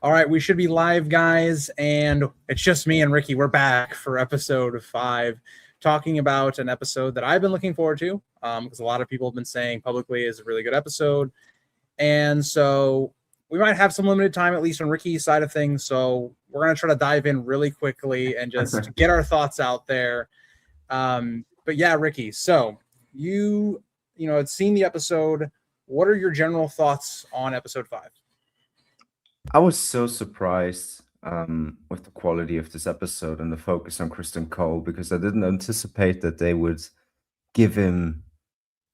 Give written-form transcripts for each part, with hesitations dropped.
All right, we should be live, guys, and it's just me and Ricky. We're back for episode 5, talking about an episode that I've been looking forward to because a lot of people have been saying publicly is a really good episode. And so we might have some limited time, at least on Ricky's side of things. So we're going to try to dive in really quickly and just get our thoughts out there. But yeah, Ricky, so had seen the episode. What are your general thoughts on episode 5? I was so surprised with the quality of this episode and the focus on Kristen Cole because I didn't anticipate that they would give him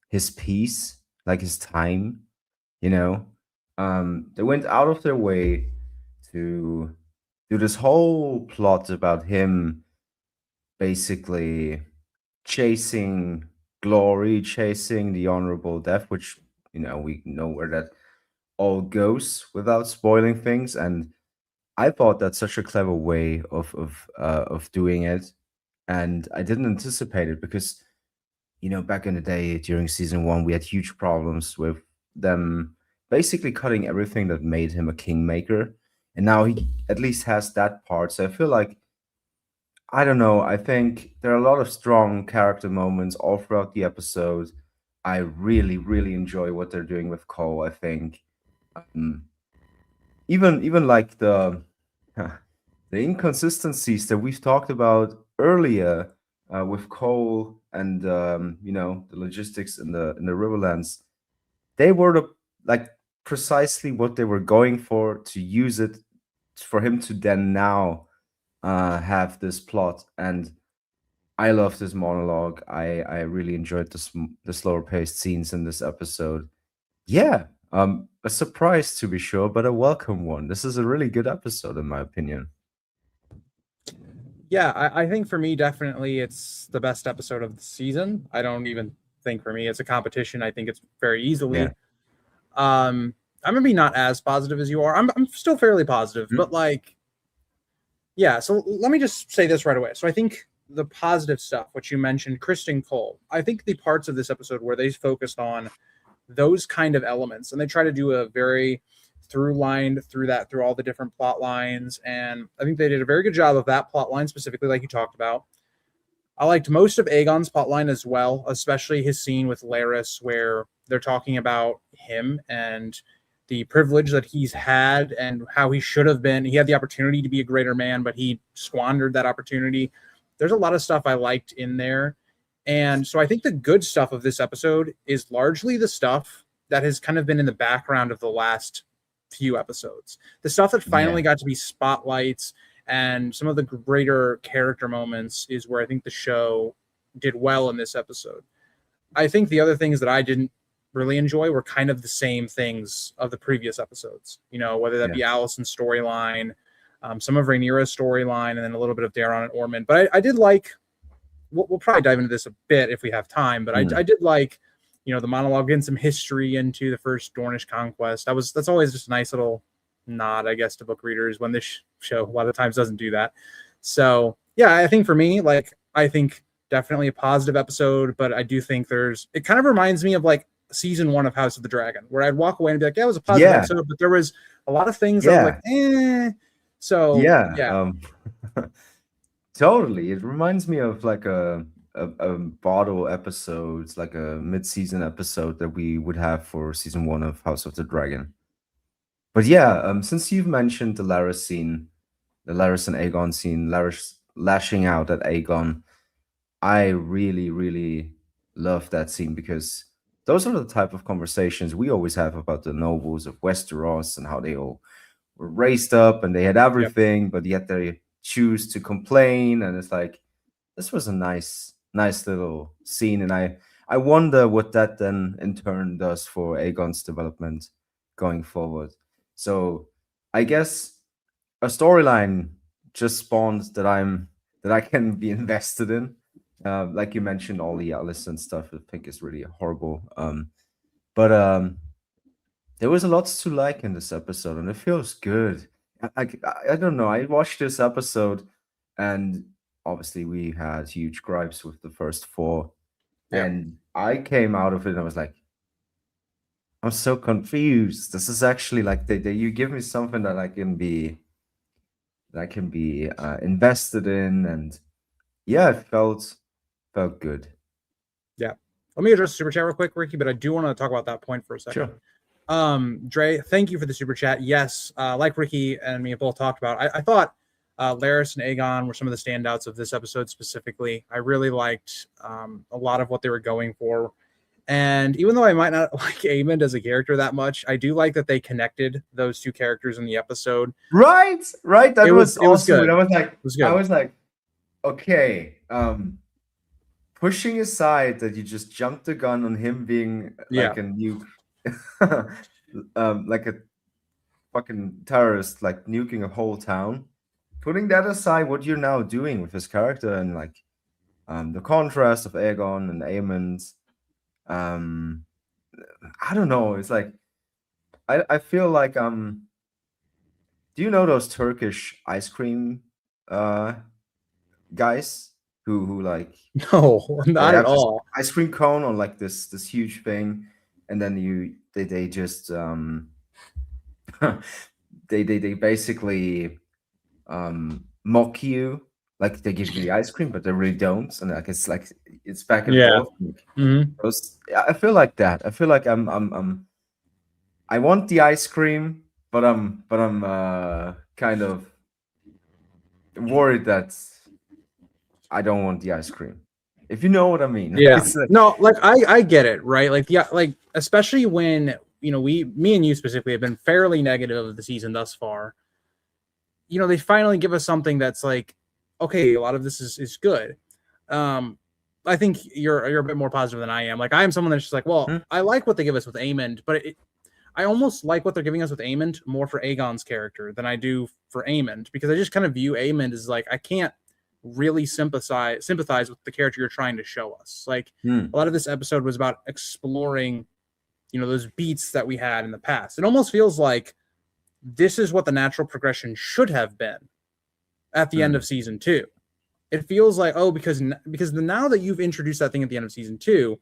his piece, like his time, you know. They went out of their way to do this whole plot about him basically chasing glory, chasing the honorable death, which, we know where that all goes without spoiling things. And I thought that's such a clever way of doing it, and I didn't anticipate it because back in the day during season one we had huge problems with them basically cutting everything that made him a kingmaker, and now he at least has that part. So I feel like I don't know. I think there are a lot of strong character moments all throughout the episode. I really, really enjoy what they're doing with Cole. I think um, even like the inconsistencies that we've talked about earlier with Cole and the logistics in the Riverlands, they were like precisely what they were going for to use it for him to then now have this plot. And I love this monologue. I really enjoyed the slower paced scenes in this episode. Yeah, a surprise to be sure, but a welcome one. This is a really good episode in my opinion. Yeah, I think for me, definitely it's the best episode of the season. I don't even think for me it's a competition. I think it's very Yeah. easily. I'm gonna be not as positive as you are. I'm still fairly positive, Mhm. but like, yeah. So let me just say this right away. So I think the positive stuff, what you mentioned, Kristen Cole. I think the parts of this episode where they focused on those kind of elements and they try to do a very through line through all the different plot lines, and I think they did a very good job of that plot line specifically, like you talked about. I liked most of Aegon's plotline as well, especially his scene with Laris, where they're talking about him and the privilege that he's had and how he should have been. He had the opportunity to be a greater man, but he squandered that opportunity. There's a lot of stuff I liked in there. And so I think the good stuff of this episode is largely the stuff that has kind of been in the background of the last few episodes. The stuff that finally Yeah. got to be spotlights and some of the greater character moments is where I think the show did well in this episode. I think the other things that I didn't really enjoy were kind of the same things of the previous episodes. Whether that Yeah. be Allison's storyline, some of Rhaenyra's storyline, and then a little bit of Daron and Ormond. But I did like. We'll probably dive into this a bit if we have time. But I Mm. did like, the monologue and some history into the first Dornish conquest. That's always just a nice little nod, I guess, to book readers when this show a lot of times doesn't do that. So yeah, I think for me, like, I think definitely a positive episode, but I do think it kind of reminds me of like season 1 of House of the Dragon, where I'd walk away and be like, yeah, it was a positive Yeah. episode, but there was a lot of things I was like, Yeah. eh. So Yeah. yeah, Totally. It reminds me of like a bottle episode, like a mid-season episode that we would have for season one of House of the Dragon. But yeah, since you've mentioned the Laris scene, the Laris and Aegon scene, Laris lashing out at Aegon, I really, really love that scene because those are the type of conversations we always have about the nobles of Westeros and how they all were raised up and they had yep. everything, but yet they choose to complain. And it's like, this was a nice little scene. And I wonder what that then in turn does for Aegon's development going forward. So I guess a storyline just spawned that I can be invested in. Like you mentioned, all the Allison stuff I think is really horrible. But there was a lot to like in this episode, and it feels good. I don't know. I watched this episode, and obviously we had huge gripes with the first four, Yeah. and I came out of it and I was like, I'm so confused. This is actually like you give me something that I can be invested in, and yeah, it felt good. Yeah. Let me address the super chat real quick, Ricky, but I do want to talk about that point for a second. Sure. Dre, thank you for the super chat. Yes, like Ricky and me have both talked about, I thought Laris and Aegon were some of the standouts of this episode specifically. I really liked a lot of what they were going for. And even though I might not like Aemond as a character that much, I do like that they connected those two characters in the episode. Right, right. That was It was awesome. good. And It was I good. was like, okay, pushing aside that you just jumped the gun on him being Yeah. like a nuke, like a fucking terrorist, like nuking a whole town. Putting that aside, what you're now doing with his character and like the contrast of Aegon and Aemond, I don't know. It's like I feel like do you know those Turkish ice cream guys who like No, they not at have this all. ice cream cone on like this huge thing, and then they just they basically mock you, like they give you the ice cream but they really don't, and like it's back and Yeah. forth. Mm-hmm. I feel like that. I feel like I want the ice cream, but I'm kind of worried that I don't want the ice cream. If you know what I mean. Yeah. It's like, No, like I get it, right? Like yeah, like especially when me and you specifically have been fairly negative of the season thus far. They finally give us something that's like, okay, a lot of this is good. I think you're a bit more positive than I am. Like I am someone that's just like, well, I like what they give us with Aemond, but I almost like what they're giving us with Aemond more for Aegon's character than I do for Aemond, because I just kind of view Aemond as like, I can't really sympathize with the character you're trying to show us. Like a lot of this episode was about exploring, those beats that we had in the past. It almost feels like this is what the natural progression should have been at the end of season 2. It feels like, oh, because now that you've introduced that thing at the end of season 2,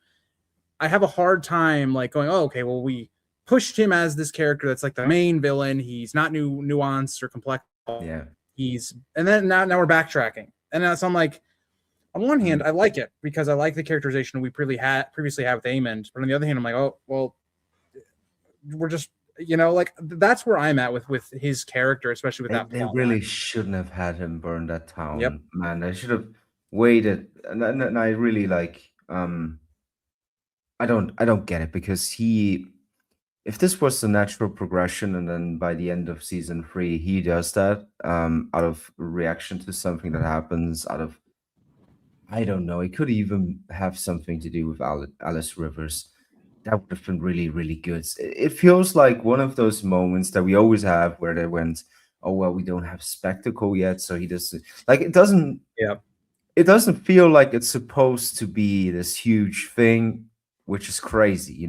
I have a hard time like going, oh, okay, well, we pushed him as this character that's like the main villain. He's not nuanced or complex. yeah. And then now we're backtracking. And so I'm like, on one hand, I like it because I like the characterization we previously had with Aemond. But on the other hand, I'm like, oh, well, we're just, like that's where I'm at with his character, especially with that. They really shouldn't have had him burn that town. Yep. Man. They should have waited. And I really like I don't get it, because if this was the natural progression and then by the end of season 3 he does that out of reaction to something that happens, out of, I don't know, it could even have something to do with Alice Rivers. That would have been really, really good. It feels like one of those moments that we always have where they went, oh well, we don't have spectacle yet, so he doesn't, like, it doesn't feel like it's supposed to be this huge thing, which is crazy,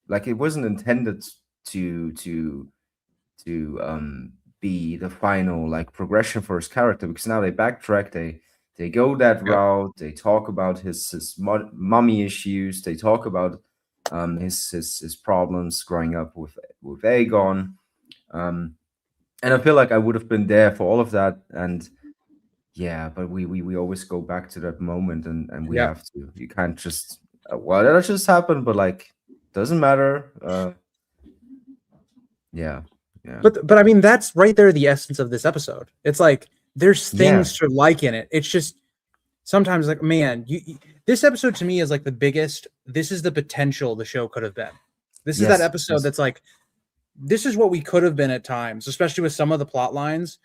like it wasn't intended to be the final like progression for his character, because now they backtrack, they go that route, they talk about his mommy issues, they talk about his problems growing up with Aegon, and I feel like I would have been there for all of that. And yeah, but we always go back to that moment, and we have to. You can't just well, that just happened, but like, doesn't matter. Yeah. But I mean, that's right there the essence of this episode. It's like there's things to like in it. It's just sometimes like, man, this episode to me is like the biggest. This is the potential the show could have been. This is that episode that's like, this is what we could have been at times, especially with some of the plot lines.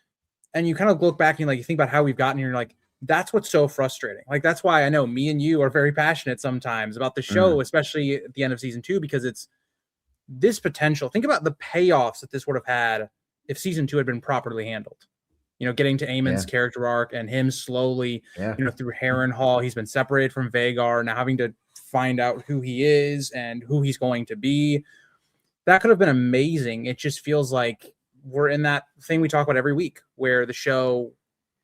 And you kind of look back and like you think about how we've gotten here. And you're like, that's what's so frustrating. Like that's why I know me and you are very passionate sometimes about the show, especially at the end of season 2, because it's this potential. Think about the payoffs that this would have had if season 2 had been properly handled. Getting to Aemond's character arc and him slowly, through Harrenhal, he's been separated from Vhagar, now having to find out who he is and who he's going to be. That could have been amazing. It just feels like we're in that thing we talk about every week where the show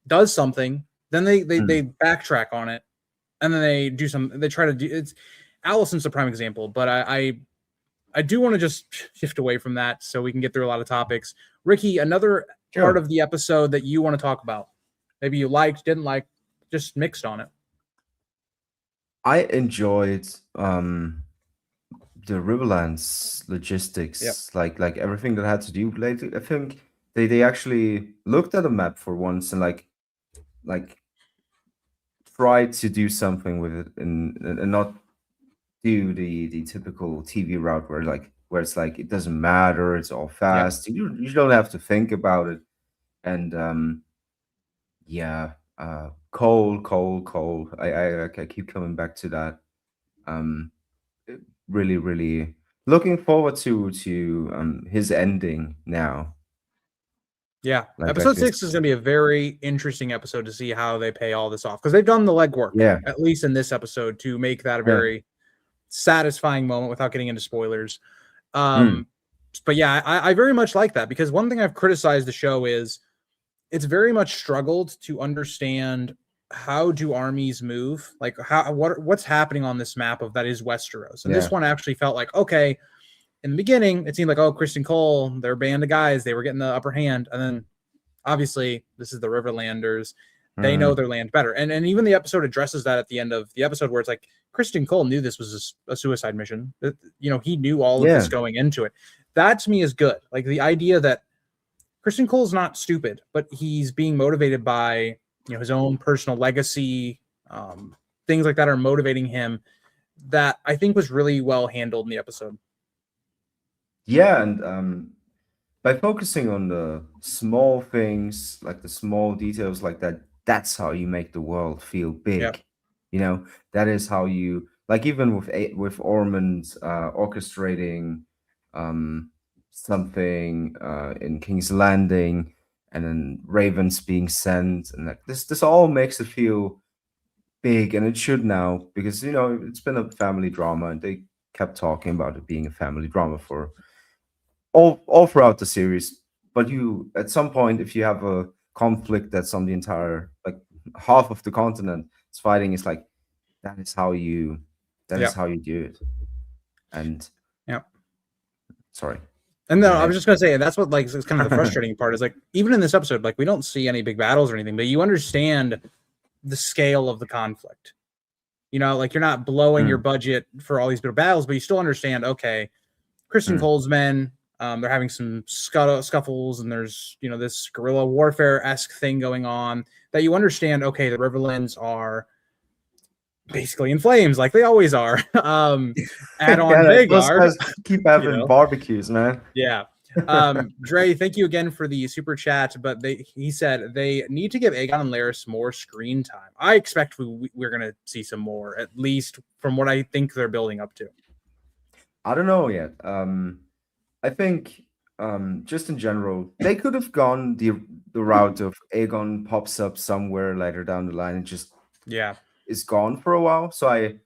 does something, then they backtrack on it, and then they try to do it's. Allison's a prime example, but I I do want to just shift away from that so we can get through a lot of topics. Ricky, another Sure. part of the episode that you want to talk about, maybe you liked, didn't like, just mixed on it. I enjoyed the Riverlands logistics, Yep. like everything that had to do. Like, I think they actually looked at a map for once and like tried to do something with it and not do the typical TV route where it's like it doesn't matter, it's all fast. You don't have to think about it. And yeah, Cole. I keep coming back to that. Really, really looking forward to his ending now. Yeah. Like Episode this. 6 is going to be a very interesting episode to see how they pay all this off, because they've done the legwork, Yeah. at least in this episode, to make that a Yeah. very satisfying moment without getting into spoilers. Mm. But yeah, I very much like that, because one thing I've criticized the show is it's very much struggled to understand how do armies move, like what's happening on this map of that is Westeros. And this Yeah. one actually felt like, okay, in the beginning, it seemed like, oh, Kristen Cole, their band of guys, they were getting the upper hand. And then obviously this is the Riverlanders. They know their land better. And even the episode addresses that at the end of the episode, where it's like Kristen Cole knew this was a suicide mission. You know, he knew all of this going into it. That to me is good. Like the idea that Kristen Cole's not stupid, but he's being motivated by, you know, his own personal legacy. Things like that are motivating him. That I think was really well handled in the episode. Yeah, and by focusing on the small things, like the small details like that, that's how you make the world feel big. Yep. You know, that is how you, like, even with Ormond orchestrating something in King's Landing, and then ravens being sent, and like this all makes it feel big, and it should now, because you know it's been a family drama, and they kept talking about it being a family drama for all throughout the series. But you, at some point, if you have a conflict that's on the entire, like, half of the continent is fighting, it's like that is how you is how you do it. And sorry. And then I was just gonna say, and that's what, like, is kind of the frustrating part, is like, even in this episode, like, we don't see any big battles or anything, but you understand the scale of the conflict. You know, like, you're not blowing your budget for all these big battles, but you still understand, okay, Kristen Cole's men, they're having some scuffles, and there's, you know, this guerrilla warfare-esque thing going on, that you understand, okay, the Riverlands are basically in flames, like they always are. Add on Vhagar. Keep having barbecues, man. Yeah. Dre, thank you again for the super chat, but he said they need to give Aegon and Larys more screen time. I expect we're going to see some more, at least from what I think they're building up to. I don't know yet. I think just in general, they could have gone the route of Aegon pops up somewhere later down the line and just is gone for a while. So I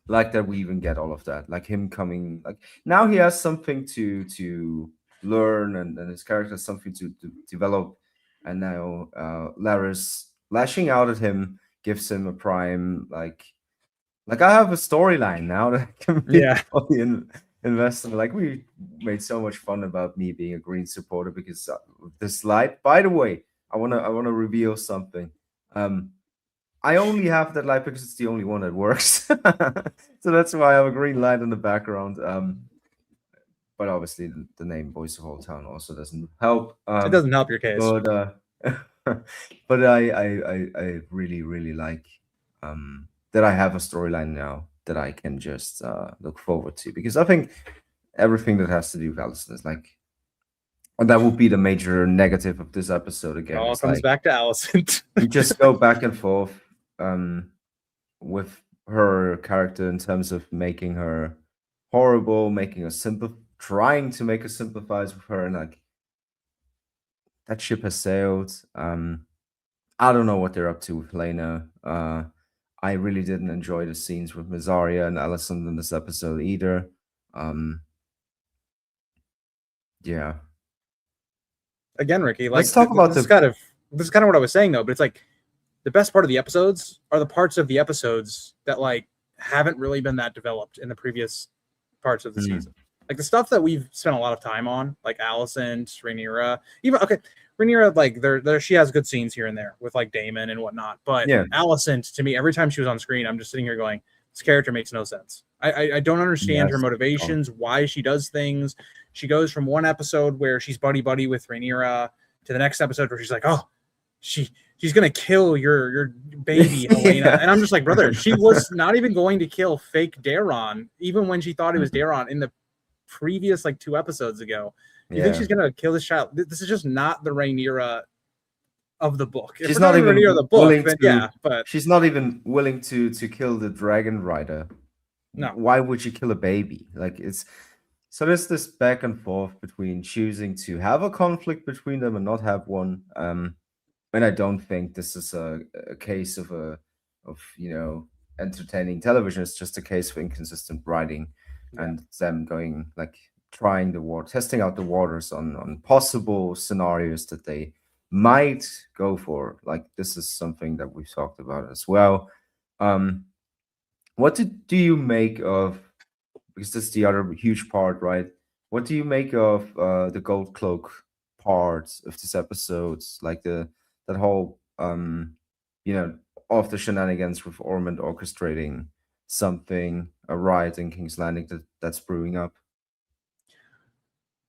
like that we even get all of that, like him coming, like now he has something to learn, and his character has something to develop, and now Larys lashing out at him gives him a prime, like I have a storyline now that I can be fully invested. Like, we made so much fun about me being a Green supporter because of this light. By the way, I wanna reveal something. I only have that light because it's the only one that works. So that's why I have a green light in the background. But obviously the name Voice of Old Town also doesn't help. It doesn't help your case. But I really, really like that I have a storyline now that I can just look forward to, because I think everything that has to do with Alicent is like, and that will be the major negative of this episode again. It all comes back to Alicent. You just go back and forth with her character in terms of making her horrible, making us trying to make us sympathize with her, and like that ship has sailed. I don't know what they're up to with Lena. I really didn't enjoy the scenes with Mysaria and Alicent in this episode either. Yeah. Again, Ricky, like, let's talk about this is kind of what I was saying though, but it's like the best part of the episodes are the parts of the episodes that like haven't really been that developed in the previous parts of the Mm. season. Like the stuff that we've spent a lot of time on, like Alicent, Rhaenyra, even okay, Rhaenyra, like there she has good scenes here and there with like Daemon and whatnot. But Yeah. Alicent, to me, every time she was on screen, I'm just sitting here going, this character makes no sense. I don't understand her Yes. motivations, why she does things. She goes from one episode where she's buddy with Rhaenyra to the next episode where she's like, oh, she's gonna kill your baby Helena. Yeah. And I'm just like, brother, she was not even going to kill fake Daron, even when she thought it was Daron in the previous like 2 episodes ago. You think she's gonna kill this child? This is just not the Rhaenyra of the book. If She's we're not talking even Rhaenyra of the book, willing then to. yeah, but She's not even willing to kill the dragon rider. no. Why would you kill a baby? Like it's so there's this back and forth between choosing to have a conflict between them and not have one. And I don't think this is a case of entertaining television. It's just a case of inconsistent writing and them going like testing out the waters on possible scenarios that they might go for. Like this is something that we've talked about as well. What do you make of, because this is the other huge part, right? What do you make of the Gold Cloak part of this episode? Like that whole of the shenanigans with Ormond orchestrating something, a riot in King's Landing that's brewing up.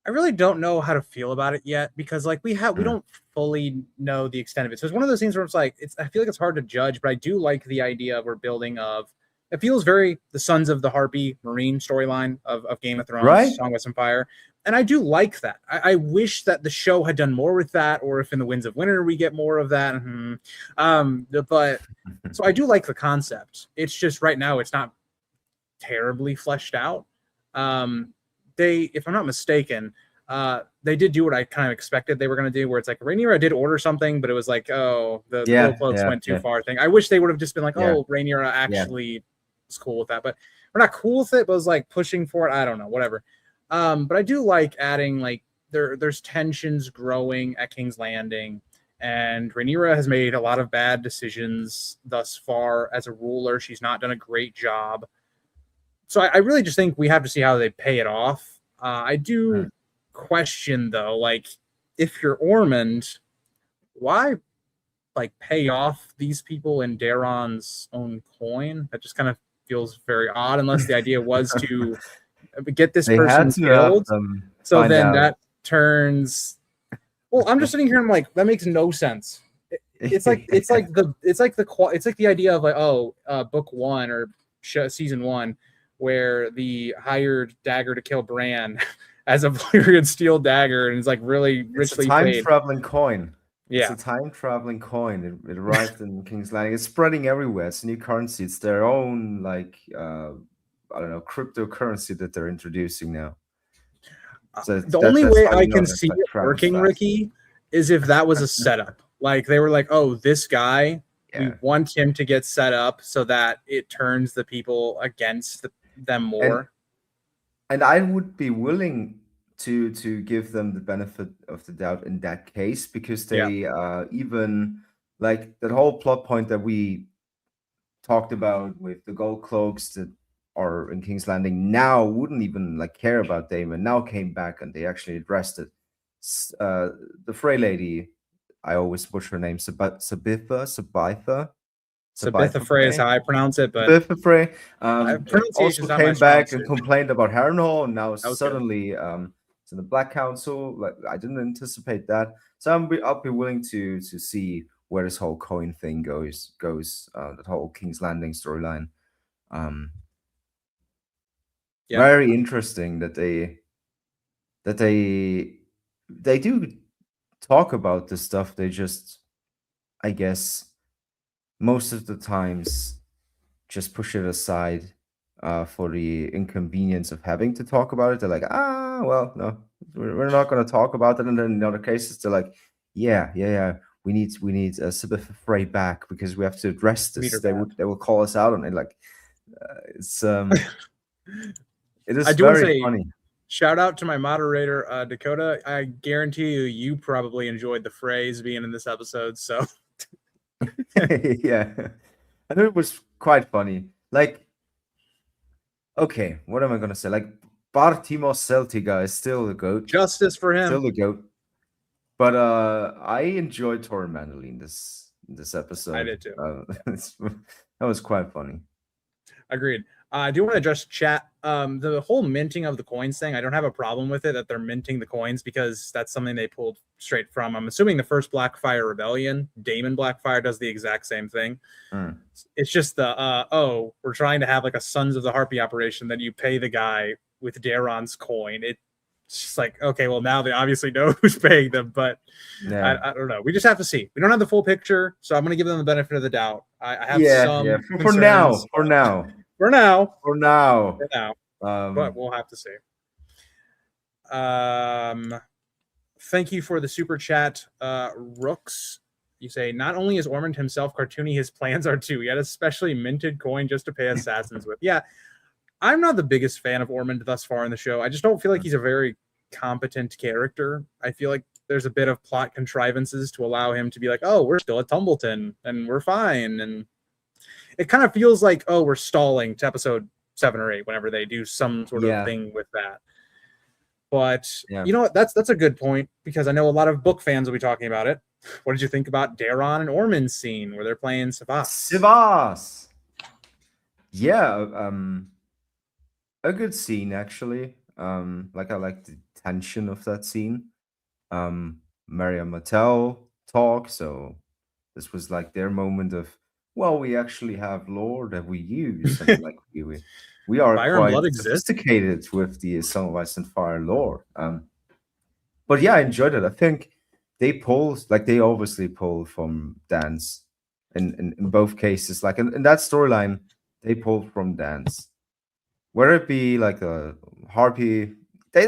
I really don't know how to feel about it yet because like we don't fully know the extent of it. So it's one of those things where it's like I feel like it's hard to judge, but I do like the idea we're building of. It feels very the Sons of the Harpy Marine storyline of Game of Thrones, Right? Song of Ice and Fire. And I do like that. I wish that the show had done more with that, or if in the Winds of Winter we get more of that. But so I do like the concept. It's just right now it's not terribly fleshed out. If I'm not mistaken, they did do what I kind of expected they were going to do, where it's like Rhaenyra did order something, but it was like, oh, the Gold Cloaks went too far thing. I wish they would have just been like, oh, Rhaenyra actually is cool with that, but we're not cool with it, but it was like pushing for it. I don't know, whatever. But I do like adding like there's tensions growing at King's Landing, and Rhaenyra has made a lot of bad decisions thus far as a ruler. She's not done a great job. So I really just think we have to see how they pay it off. I do question though, like if you're Ormond, why like pay off these people in Daron's own coin? That just kind of feels very odd, unless the idea was to get this person killed. So then that turns. Well, I'm just sitting here and I'm like, that makes no sense. It's like the idea of like book 1 or season 1, where the hired dagger to kill Bran as a Valyrian steel dagger, and it's like really richly paid. It's a time-traveling coin. Yeah. It's a time-traveling coin. It arrived in King's Landing. It's spreading everywhere. It's a new currency. It's their own, like, I don't know, cryptocurrency that they're introducing now. So the only way I can see it working, Ricky, is if that was a setup. Like, they were like, oh, this guy, we want him to get set up so that it turns the people against them more. And I would be willing to give them the benefit of the doubt in that case, because they even like that whole plot point that we talked about with the Gold Cloaks that are in King's Landing now wouldn't even like care about Daemon, now came back and they actually addressed it. The Frey lady, I always butcher her name, Sabitha Frey is how I pronounce it, but Sabitha Frey also came back and complained about Harrenhal, and now suddenly it's in the Black Council. Like, I didn't anticipate that, so I'll be willing to see where this whole coin thing goes. That whole King's Landing storyline. Very interesting that they do talk about this stuff. They just, I guess, most of the times just push it aside for the inconvenience of having to talk about it. They're like, well, no, we're not going to talk about it. And then in other cases, they're like, yeah, we need Sabitha Frey back because we have to address this. They will call us out on it. Like, it's it is very funny. Shout out to my moderator, Dakota. I guarantee you probably enjoyed the phrase being in this episode. So yeah, I know it was quite funny. Like, Okay, what am I gonna say? Like Bartimos Celtiga is still the goat, Justice for still him. the goat. But I enjoyed Tor Mandoline this I episode. did too. That was quite funny. Agreed. I do want to address chat. The whole minting of the coins thing, I don't have a problem with it that they're minting the coins because that's something they pulled straight from. I'm assuming the first Blackfire Rebellion, Daemon Blackfire does the exact same thing. Mm. It's just the we're trying to have like a Sons of the Harpy operation that you pay the guy with Daron's coin. It's just like, okay, well now they obviously know who's paying them, but Yeah, I don't know. We just have to see. We don't have the full picture, so I'm going to give them the benefit of the doubt. I have yeah, some yeah. For concerns, now, for now, for now, for now. for now, but we'll have to see. Thank you for the super chat, Rooks. You say, not only is Ormond himself cartoony, his plans are too. He had a specially minted coin just to pay assassins with. Yeah, I'm not the biggest fan of Ormond thus far in the show. I just don't feel like he's a very competent character. I feel like there's a bit of plot contrivances to allow him to be like, oh, we're still at Tumbleton and we're fine. And it kind of feels like, oh, we're stalling to episode 7 or 8 whenever they do some sort of thing with that. But you know what? That's a good point because I know a lot of book fans will be talking about it. What did you think about Daron and Ormond's scene where they're playing Savas? Savas. Yeah, a good scene actually. Like I like the tension of that scene. Maria Mattel talk, so this was like their moment of, well, we actually have lore that we use, and like we are Fire and quite Blood exists. sophisticated with the Song of Ice and Fire lore. But yeah, I enjoyed it. I think they pulled, like they obviously pulled from Dance in both cases. Like in that storyline, they pulled from Dance. Whether it be like a Harpy, they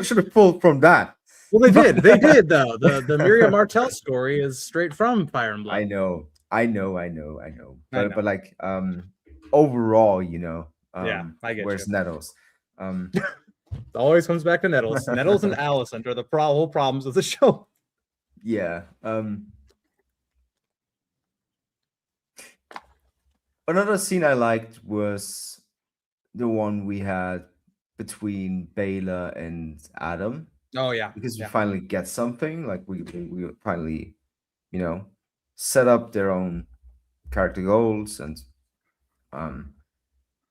should have pulled from that. Well, they did. They did though. The Miriam Martell story is straight from Fire and Blood. I know. But like overall, you know, yeah, I get where's you. Nettles? It always comes back to Nettles. Nettles and Alicent are the whole problems of the show. Yeah. Another scene I liked was the one we had between Baela and Adam. Oh yeah, because we finally get something. Like we finally, you know, set up their own character goals, and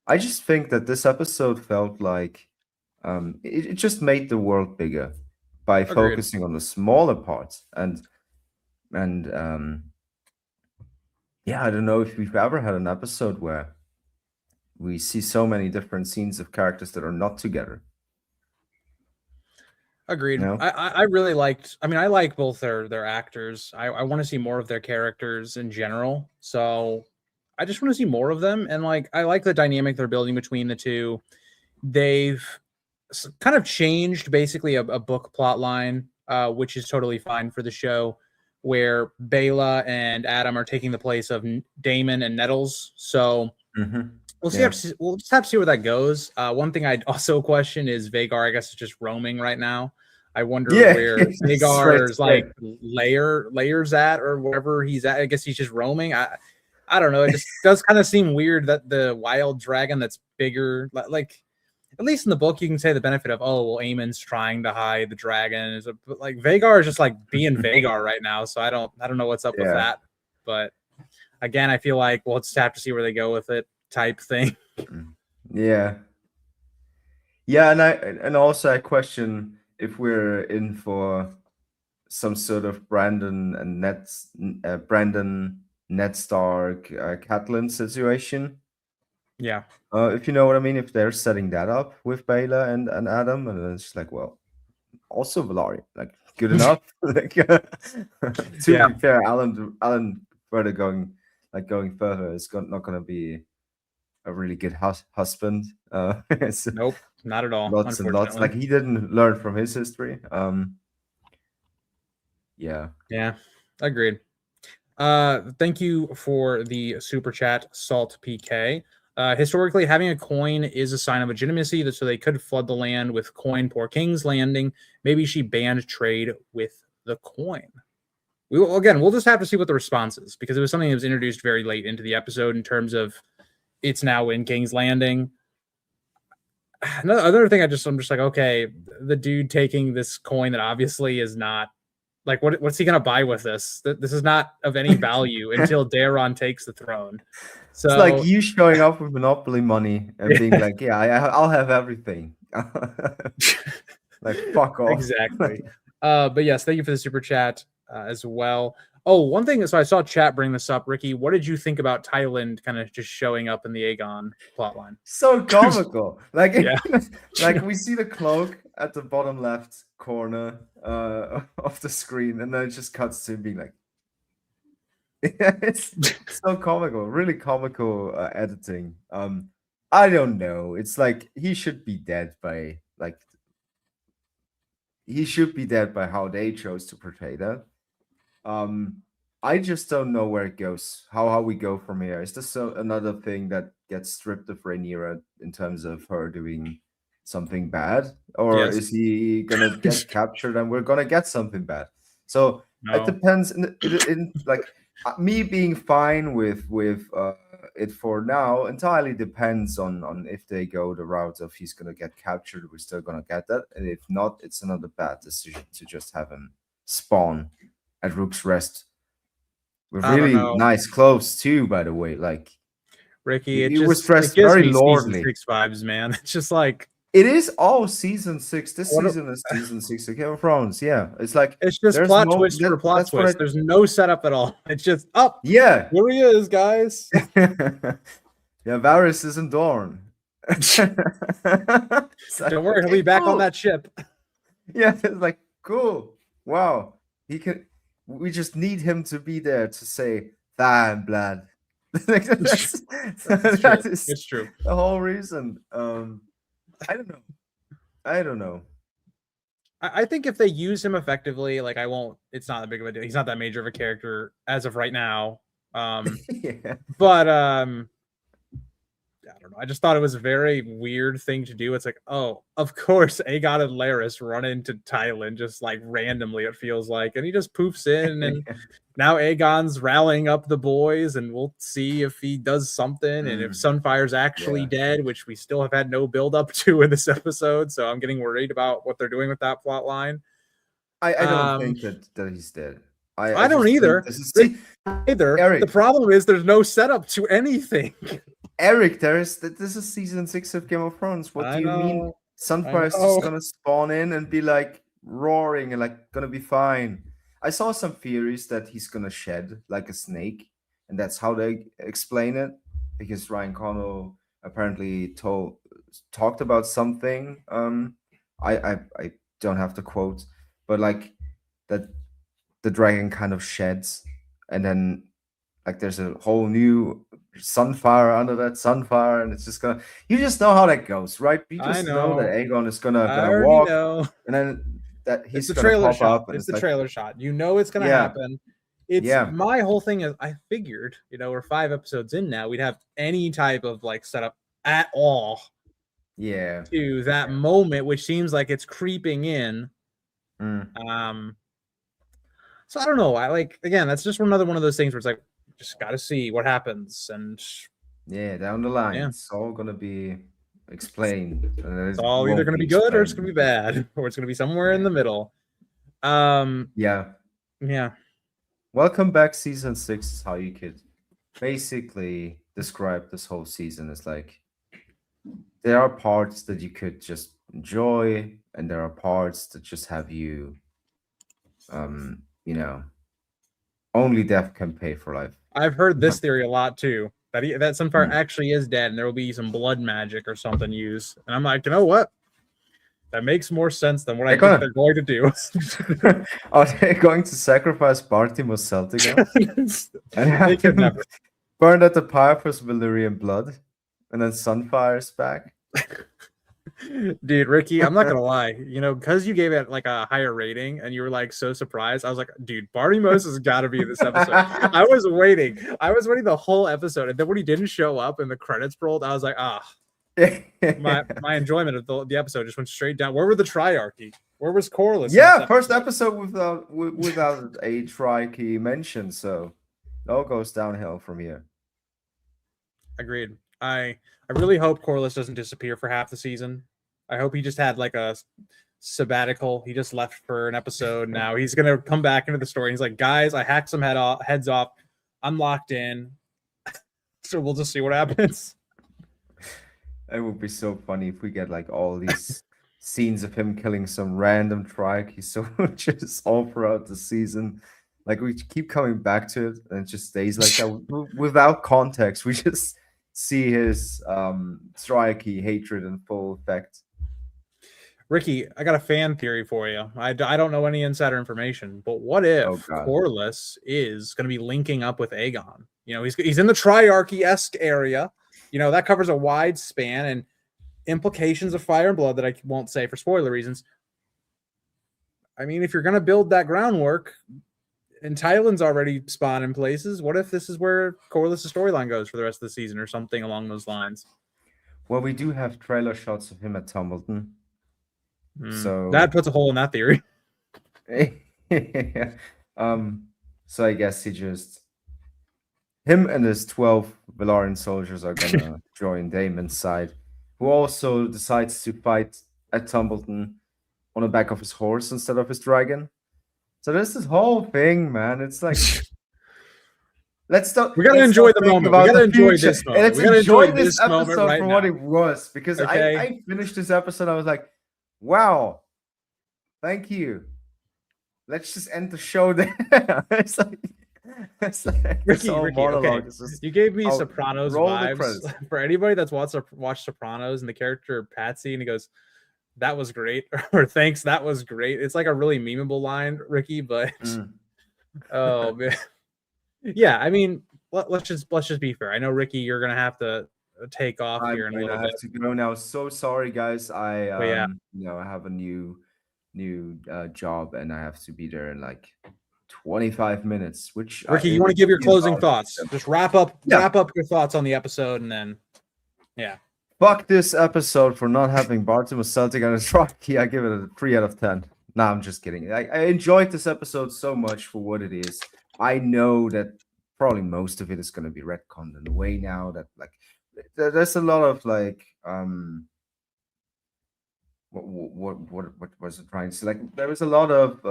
I just think that this episode felt like it just made the world bigger by Agreed. focusing on the smaller parts, and yeah, I don't know if we've ever had an episode where we see so many different scenes of characters that are not together. Agreed. You know? I really liked. I mean, I like both their actors. I want to see more of their characters in general. So I just want to see more of them. And like, I like the dynamic they're building between the two. They've kind of changed basically a book plot line, which is totally fine for the show, where Baela and Adam are taking the place of Daemon and Nettles. So. We'll see. We'll just have to see where that goes. One thing I'd also question is Vhagar. I guess is just roaming right now. I wonder where Vhagar's like layers at, or wherever he's at. I guess he's just roaming. I don't know. It just does kind of seem weird that the wild dragon that's bigger, like at least in the book, you can say the benefit of, oh well, Aemon's trying to hide the dragon. But like Vhagar is just like being Vhagar right now. So I don't know what's up with that. But again, I feel like we'll just have to see where they go with it. Type thing. Yeah, and also I question if we're in for some sort of Brandon Ned Stark Catelyn situation. Yeah. If you know what I mean, if they're setting that up with Baela and Adam, and then it's like, well, also Velaryon, like good enough. Like, to be fair, Alan further going further is not going to be a really good husband. Nope, not at all. Lots and lots. Like he didn't learn from his history. Yeah, agreed. Thank you for the super chat, Salt PK. Historically, having a coin is a sign of legitimacy, so they could flood the land with coin. Poor King's Landing. Maybe she banned trade with the coin. We'll just have to see what the response is, because it was something that was introduced very late into the episode in terms of it's now in King's Landing. another thing I'm just like, okay, the dude taking this coin that obviously is not like what's he gonna buy with this? This is not of any value until Daeron takes the throne. It's like So you showing up with Monopoly money and being like, "Yeah, I'll have everything." Like, fuck off. exactly. But yes, thank you for the super chat as well. Oh, one thing. So I saw chat bring this up, Ricky. What did you think about Thailand kind of just showing up in the Aegon plotline? So comical. Like, Yeah. like we see the cloak at the bottom left corner of the screen, and then it just cuts to him being like, it's so comical, really comical editing. I don't know. It's like he should be dead by how they chose to portray that. I just don't know where it goes. How we go from here. Is this another thing that gets stripped of Rhaenyra in terms of her doing something bad, or Yes. is he gonna get captured and we're gonna get something bad? So No. it depends. In like me being fine with it for now entirely depends on if they go the route of he's gonna get captured, we're still gonna get that, and if not, it's another bad decision to just have him spawn at Rook's Rest with I don't really know, nice clothes too, by the way. Like Ricky. he was It dressed gives very me season lordly. 6 vibes, man. It's just like It is all season 6. This what season is season 6 of Game of Thrones. Yeah, it's like it's just there's plot twist for plot that's what twist. There's no setup at all. It's just up. yeah. Here he is, guys. Yeah, Varys isn't Dorne. Don't worry, he'll be back on that ship. Yeah, it's like cool. Wow, he could. We just need him to be there to say "Thy blood." That is It's true. the whole reason. I don't know. I don't know. I think if they use him effectively, like I won't. It's not that big of a deal. He's not that major of a character as of right now. Yeah. But I don't know. I just thought it was a very weird thing to do. It's like, oh, of course, Aegon and Larys run into Thailand just like randomly, it feels like. And he just poofs in, and now Aegon's rallying up the boys, and we'll see if he does something. And if Sunfire's actually dead, which we still have had no build up to in this episode. So I'm getting worried about what they're doing with that plot line. I don't think that he's dead. I don't either. Eric, the problem is there's no setup to anything. Eric, this is season 6 of Game of Thrones. What do you mean Sunfire is just gonna spawn in and be like roaring and like gonna be fine? I saw some theories that he's gonna shed like a snake, and that's how they explain it, because Ryan Connell apparently talked about something. I don't have the quote, but like that the dragon kind of sheds, and then like there's a whole new Sunfire under that Sunfire, and it's just gonna. You just know how that goes, right? You just know that Aegon is gonna walk, and then that he's it's the gonna trailer pop shot. up. And it's the trailer shot. You know it's gonna happen. It's my whole thing is I figured, we're 5 episodes in now, we'd have any type of like setup at all. Yeah. To that moment, which seems like it's creeping in. So I don't know. I like again, that's just another one of those things where it's like just got to see what happens, and down the line, it's all gonna be explained. It's all either gonna be good or it's gonna be bad, or it's gonna be somewhere in the middle. Yeah. Welcome back. Season 6 is how you could basically describe this whole season. It's like there are parts that you could just enjoy, and there are parts that just have you, only death can pay for life. I've heard this theory a lot too, that Sunfire actually is dead, and there will be some blood magic or something used. And I'm like, you know what? That makes more sense than what I think they're going to do. Are they going to sacrifice Bartimos Celtigo? They could never. Burn at the pyre for Valyrian blood, and then Sunfire's back. Dude, Ricky, I'm not gonna lie, because you gave it like a higher rating and you were like so surprised. I was like, dude, Bartimos has got to be in this episode. I was waiting the whole episode, and then when he didn't show up and the credits rolled, I was like, my enjoyment of the episode just went straight down. Where were the Triarchy? Where was Corlys? First episode without a Triarchy mention, so it all goes downhill from here. Agreed. I really hope Corlys doesn't disappear for half the season. I hope he just had like a sabbatical. He just left for an episode. Now he's gonna come back into the story. And he's like, guys, I hacked some heads off. I'm locked in. So we'll just see what happens. It would be so funny if we get like all these scenes of him killing some random Triarchy soldiers all throughout the season. Like we keep coming back to it and it just stays like that without context. We just see his Triarchy hatred in full effect. Ricky, I got a fan theory for you. I don't know any insider information, but what if Corlys is going to be linking up with Aegon? You know, he's in the Triarchy-esque area. You know, that covers a wide span and implications of Fire and Blood that I won't say for spoiler reasons. I mean, if you're going to build that groundwork, and Tyland's already spawned in places, what if this is where Corlys' storyline goes for the rest of the season or something along those lines? Well, we do have trailer shots of him at Tumbleton. So that puts a hole in that theory. So I guess him and his 12 Velaryon soldiers are gonna join Daemon's side, who also decides to fight at Tumbleton on the back of his horse instead of his dragon. So there's this whole thing, man. It's like we gotta enjoy the moment. We gotta enjoy this moment. Let's enjoy this episode for what it was, because I finished this episode. I was like, wow, thank you. Let's just end the show there. it's like Ricky, okay. You gave me Sopranos vibes. For anybody that's watched Sopranos and the character Patsy, and he goes, "That was great," or "Thanks, that was great." It's like a really memeable line, Ricky. But oh man, yeah. I mean, let's just be fair. I know, Ricky, you're gonna have to take off here in a little bit. I have to go now. So sorry, guys. I I have a new job and I have to be there in like 25 minutes. Which Ricky, you want to give your closing thoughts? Just wrap up your thoughts on the episode, and then fuck this episode for not having Bartimaeus Celtic on his Rocky. I give it a 3 out of 10. Nah, I'm just kidding. I enjoyed this episode so much for what it is. I know that probably most of it is going to be retconned in a way now that like there's a lot of like what was it trying to say? Like there was a lot of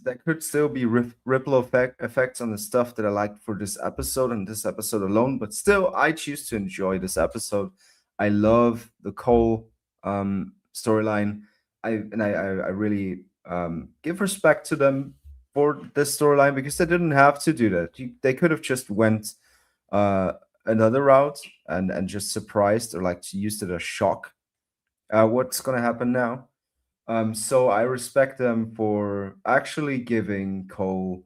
there could still be ripple effects on the stuff that I liked for this episode and this episode alone, but still I choose to enjoy this episode. I love the Cole storyline. I really give respect to them for this storyline because they didn't have to do that. They could have just went another route and just surprised or like used it as shock. What's going to happen now? So I respect them for actually giving Cole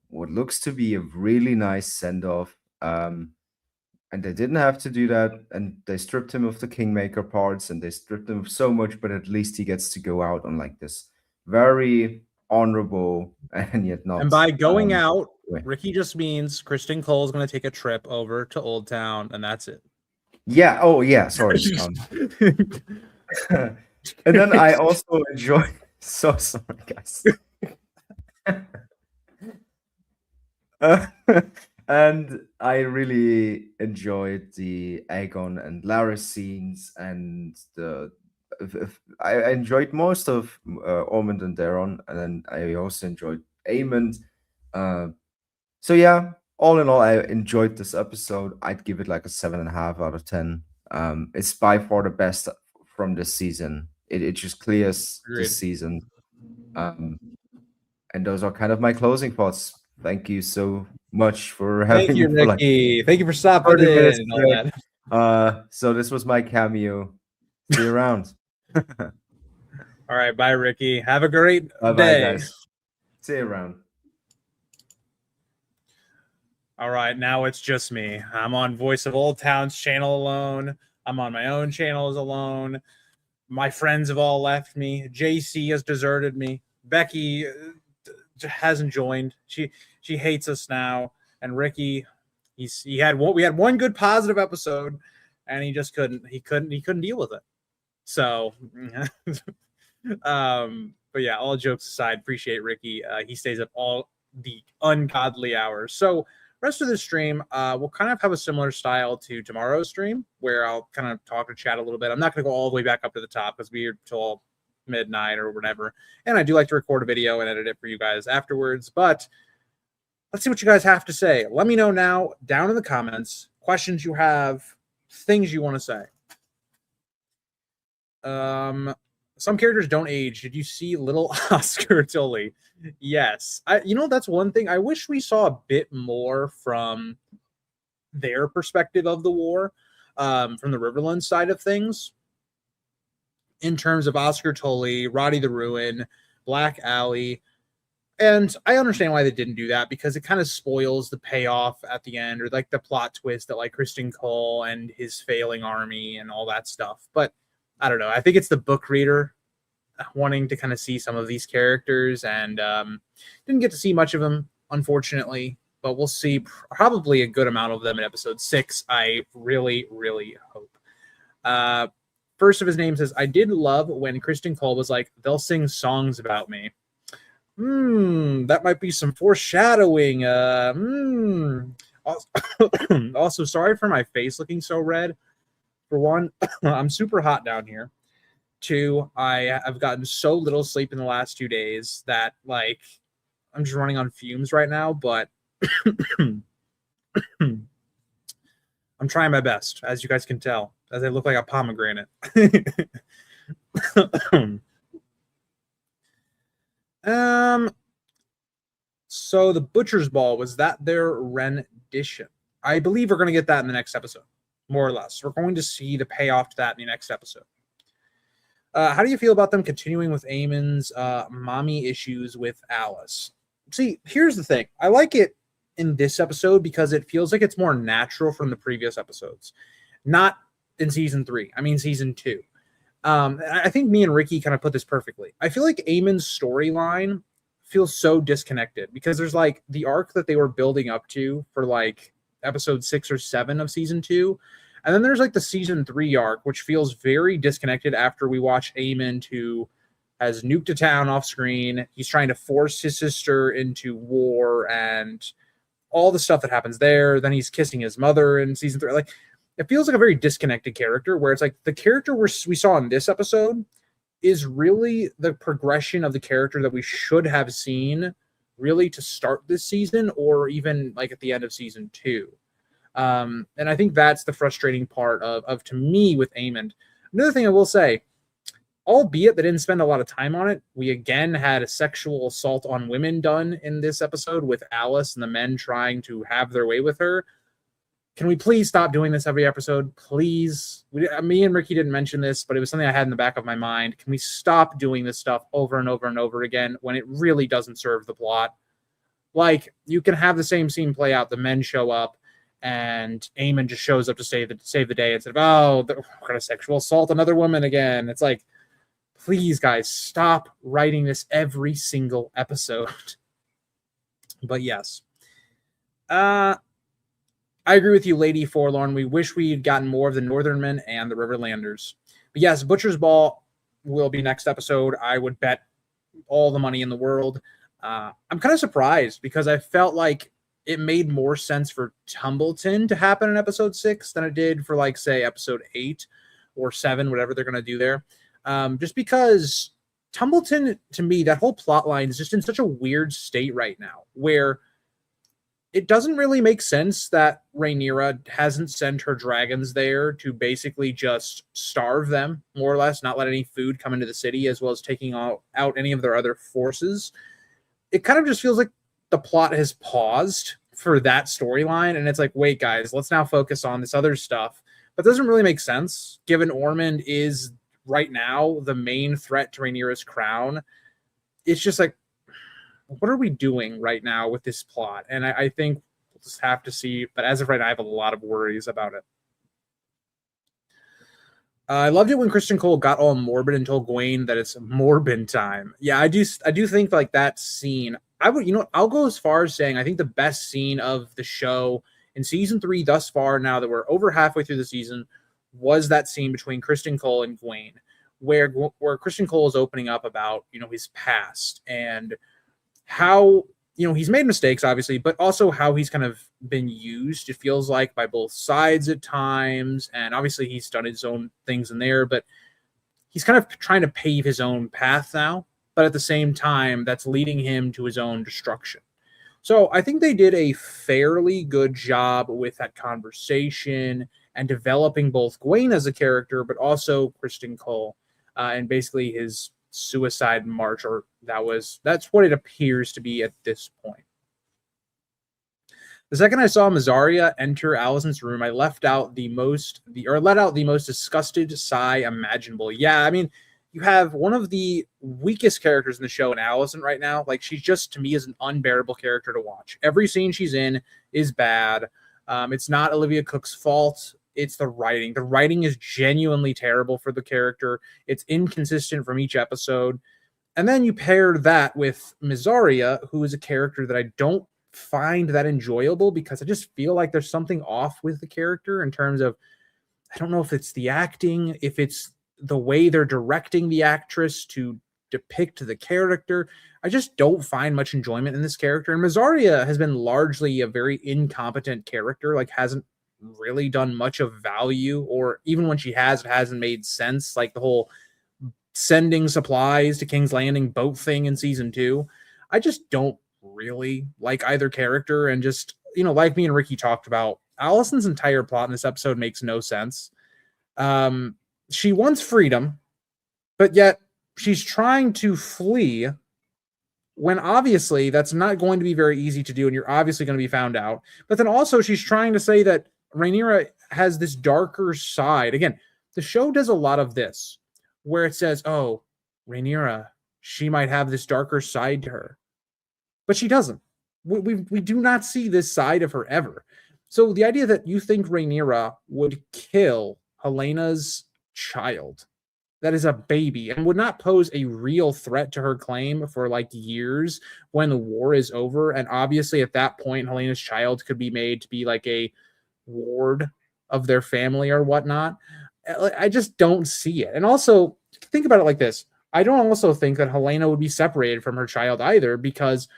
what looks to be a really nice send-off. And they didn't have to do that. And they stripped him of the Kingmaker parts and they stripped him of so much, but at least he gets to go out on like this very honorable and yet not. And by going out, Ricky just means Kristen Cole is going to take a trip over to Old Town, and that's it. Yeah. Oh, yeah. Sorry. And then I also enjoy. So sorry, guys. And I really enjoyed the Aegon and Larys scenes, and I enjoyed most of Ormond and Daron, and then I also enjoyed Aemond. So yeah, all in all, I enjoyed this episode. I'd give it like a 7.5 out of 10. It's by far the best from this season. It just clears this season. And those are kind of my closing thoughts. Thank you so much for having me. Thank you, Ricky. Thank you for stopping in and all that. So this was my cameo. See you around. All right, bye, Ricky. Have a great day. Bye, guys. See you around. All right, now it's just me. I'm on Voice of Old Town's channel alone. I'm on my own channels alone. My friends have all left me. JC has deserted me. Becky hasn't joined. She hates us now. And Ricky, we had one good positive episode, and he just couldn't deal with it. So, but yeah, all jokes aside, appreciate Ricky. He stays up all the ungodly hours. So rest of the stream, we'll kind of have a similar style to tomorrow's stream, where I'll kind of talk to chat a little bit. I'm not going to go all the way back up to the top because we're till midnight or whatever. And I do like to record a video and edit it for you guys afterwards. But let's see what you guys have to say. Let me know now down in the comments, questions you have, things you want to say. Some characters don't age. Did you see little Oscar Tully? Yes. That's one thing. I wish we saw a bit more from their perspective of the war, from the Riverland side of things. In terms of Oscar Tully, Roddy the Ruin, Black Alley. And I understand why they didn't do that, because it kind of spoils the payoff at the end, or like the plot twist that like Kristen Cole and his failing army and all that stuff. But I don't know. I think it's the book reader wanting to kind of see some of these characters, and didn't get to see much of them, unfortunately. But we'll see probably a good amount of them in episode 6. I really, really hope. First of his name says, I did love when Kristen Cole was like, they'll sing songs about me. That might be some foreshadowing. Also, sorry for my face looking so red. For one, I'm super hot down here. 2, I've gotten so little sleep in the last 2 days that like I'm just running on fumes right now, but I'm trying my best, as you guys can tell, as I look like a pomegranate. So the Butcher's Ball, was that their rendition? I believe we're going to get that in the next episode, more or less. We're going to see the payoff to that in the next episode. How do you feel about them continuing with Aemon's mommy issues with Alice? See, here's the thing. I like it in this episode because it feels like it's more natural from the previous episodes. Not in season 3. I mean, season 2. I think me and Ricky kind of put this perfectly. I feel like Aemon's storyline feels so disconnected because there's like the arc that they were building up to for like episode 6 or 7 of season 2. And then there's like the season 3 arc, which feels very disconnected after we watch Aemon, who has nuked a town off screen. He's trying to force his sister into war and all the stuff that happens there. Then he's kissing his mother in season 3. Like, it feels like a very disconnected character, where it's like the character we saw in this episode is really the progression of the character that we should have seen really to start this season, or even like at the end of season 2. And I think that's the frustrating part of to me with Aemon. Another thing I will say, albeit they didn't spend a lot of time on it, we again had a sexual assault on women done in this episode with Alice and the men trying to have their way with her. Can we please stop doing this every episode? Please. Me and Ricky didn't mention this, but it was something I had in the back of my mind. Can we stop doing this stuff over and over and over again when it really doesn't serve the plot? Like, you can have the same scene play out. The men show up, and Aemon just shows up to save the day instead of, oh, we're going to sexual assault another woman again. It's like, please, guys, stop writing this every single episode. But yes. I agree with you, Lady Forlorn. We wish we'd gotten more of the Northern Men and the Riverlanders. But yes, Butcher's Ball will be next episode. I would bet all the money in the world. I'm kind of surprised because I felt like it made more sense for Tumbleton to happen in episode 6 than it did for, like, say, episode 8 or 7, whatever they're going to do there. Just because Tumbleton, to me, that whole plot line is just in such a weird state right now, where it doesn't really make sense that Rhaenyra hasn't sent her dragons there to basically just starve them, more or less, not let any food come into the city, as well as taking out any of their other forces. It kind of just feels like the plot has paused for that storyline, and it's like, wait, guys, let's now focus on this other stuff. But it doesn't really make sense, given Ormond is right now the main threat to Rhaenyra's crown. It's just like, what are we doing right now with this plot? And I think we'll just have to see. But as of right now, I have a lot of worries about it. I loved it when Kristen Cole got all morbid and told Gwaine that it's Morbin time. Yeah, I do think like that scene. I'll go as far as saying I think the best scene of the show in season 3 thus far, now that we're over halfway through the season, was that scene between Kristen Cole and Gwaine, where Kristen Cole is opening up about his past and how he's made mistakes, obviously, but also how he's kind of been used, it feels like, by both sides at times. And obviously he's done his own things in there, but he's kind of trying to pave his own path now. But at the same time, that's leading him to his own destruction. So I think they did a fairly good job with that conversation and developing both Gwaine as a character, but also Kristen Cole, and basically his suicide march, or that's what it appears to be at this point. The second I saw Mysaria enter Alicent's room, I let out the most disgusted sigh imaginable. Yeah, I mean, you have one of the weakest characters in the show in Alicent right now. Like, she's just, to me, is an unbearable character to watch. Every scene she's in is bad. It's not Olivia Cook's fault. It's the writing. The writing is genuinely terrible for the character. It's inconsistent from each episode. And then you pair that with Mysaria, who is a character that I don't find that enjoyable, because I just feel like there's something off with the character in terms of, I don't know if it's the acting, if it's the way they're directing the actress to depict the character. I just don't find much enjoyment in this character. And Mysaria has been largely a very incompetent character, like hasn't really done much of value, or even when she has, it hasn't made sense. Like the whole sending supplies to King's Landing boat thing in season 2. I just don't really like either character. And just, like me and Ricky talked about, Alicent's entire plot in this episode makes no sense. She wants freedom, but yet she's trying to flee when obviously that's not going to be very easy to do, and you're obviously going to be found out. But then also she's trying to say that Rhaenyra has this darker side. Again, the show does a lot of this, where it says, oh, Rhaenyra, she might have this darker side to her. But she doesn't. We do not see this side of her ever. So the idea that you think Rhaenyra would kill Helena's child, that is a baby, and would not pose a real threat to her claim for like years when the war is over, and obviously at that point Helena's child could be made to be like a ward of their family or whatnot. I just don't see it. And also, think about it like this. I don't also think that Helena would be separated from her child either, because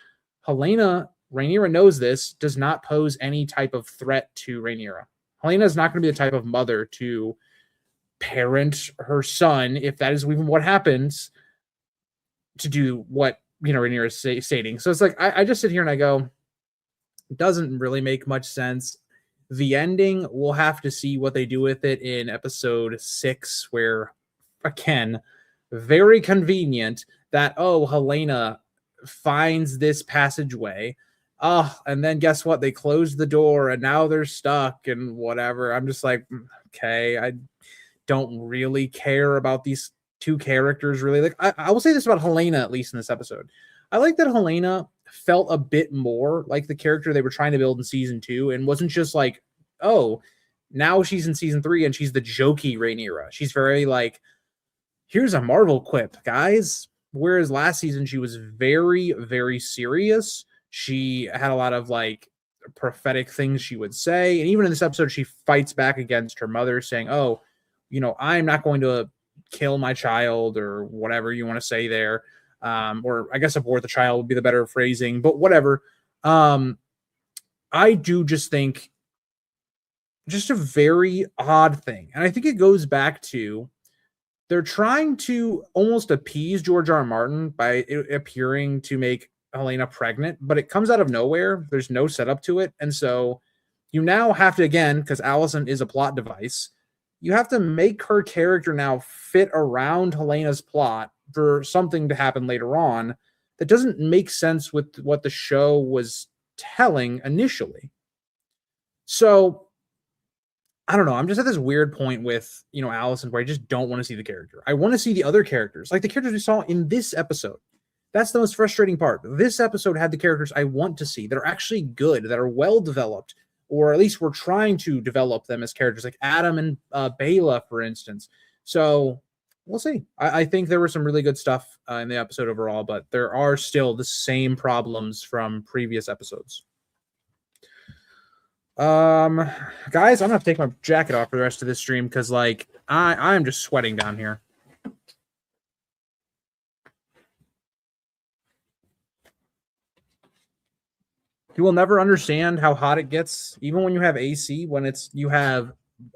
Rhaenyra knows this, does not pose any type of threat to Rhaenyra. Helena is not going to be the type of mother to parent her son, if that is even what happens, to do what Rhaenyra is stating. So it's like, I just sit here and I go, it doesn't really make much sense. The ending, we'll have to see what they do with it in episode 6, where, again, very convenient that, Helena finds this passageway. And then guess what? They closed the door and now they're stuck and whatever. I'm just like, okay, I don't really care about these two characters, really. Like, I will say this about Helena, at least in this episode. I like that Helena felt a bit more like the character they were trying to build in season 2, and wasn't just like, oh, now she's in season 3 and she's the jokey Rhaenyra. She's very like, here's a Marvel quip, guys. Whereas last season she was very, very serious. She had a lot of like prophetic things she would say. And even in this episode, she fights back against her mother, saying, oh, I'm not going to kill my child, or whatever you want to say there. Or I guess abort the child would be the better phrasing, but whatever. I do just think just a very odd thing. And I think it goes back to, they're trying to almost appease George R. R. Martin by appearing to make Helena pregnant, but it comes out of nowhere. There's no setup to it. And so you now have to, again, because Alicent is a plot device, you have to make her character now fit around Helena's plot for something to happen later on that doesn't make sense with what the show was telling initially. So I don't know. I'm just at this weird point with, Alicent, where I just don't want to see the character. I want to see the other characters, like the characters we saw in this episode. That's the most frustrating part. This episode had the characters I want to see that are actually good, that are well developed, or at least we're trying to develop them as characters, like Adam and Bela, for instance. So we'll see. I think there was some really good stuff in the episode overall, but there are still the same problems from previous episodes. Guys, I'm gonna have to take my jacket off for the rest of this stream, because like I'm just sweating down here. You will never understand how hot it gets, even when you have AC. When you have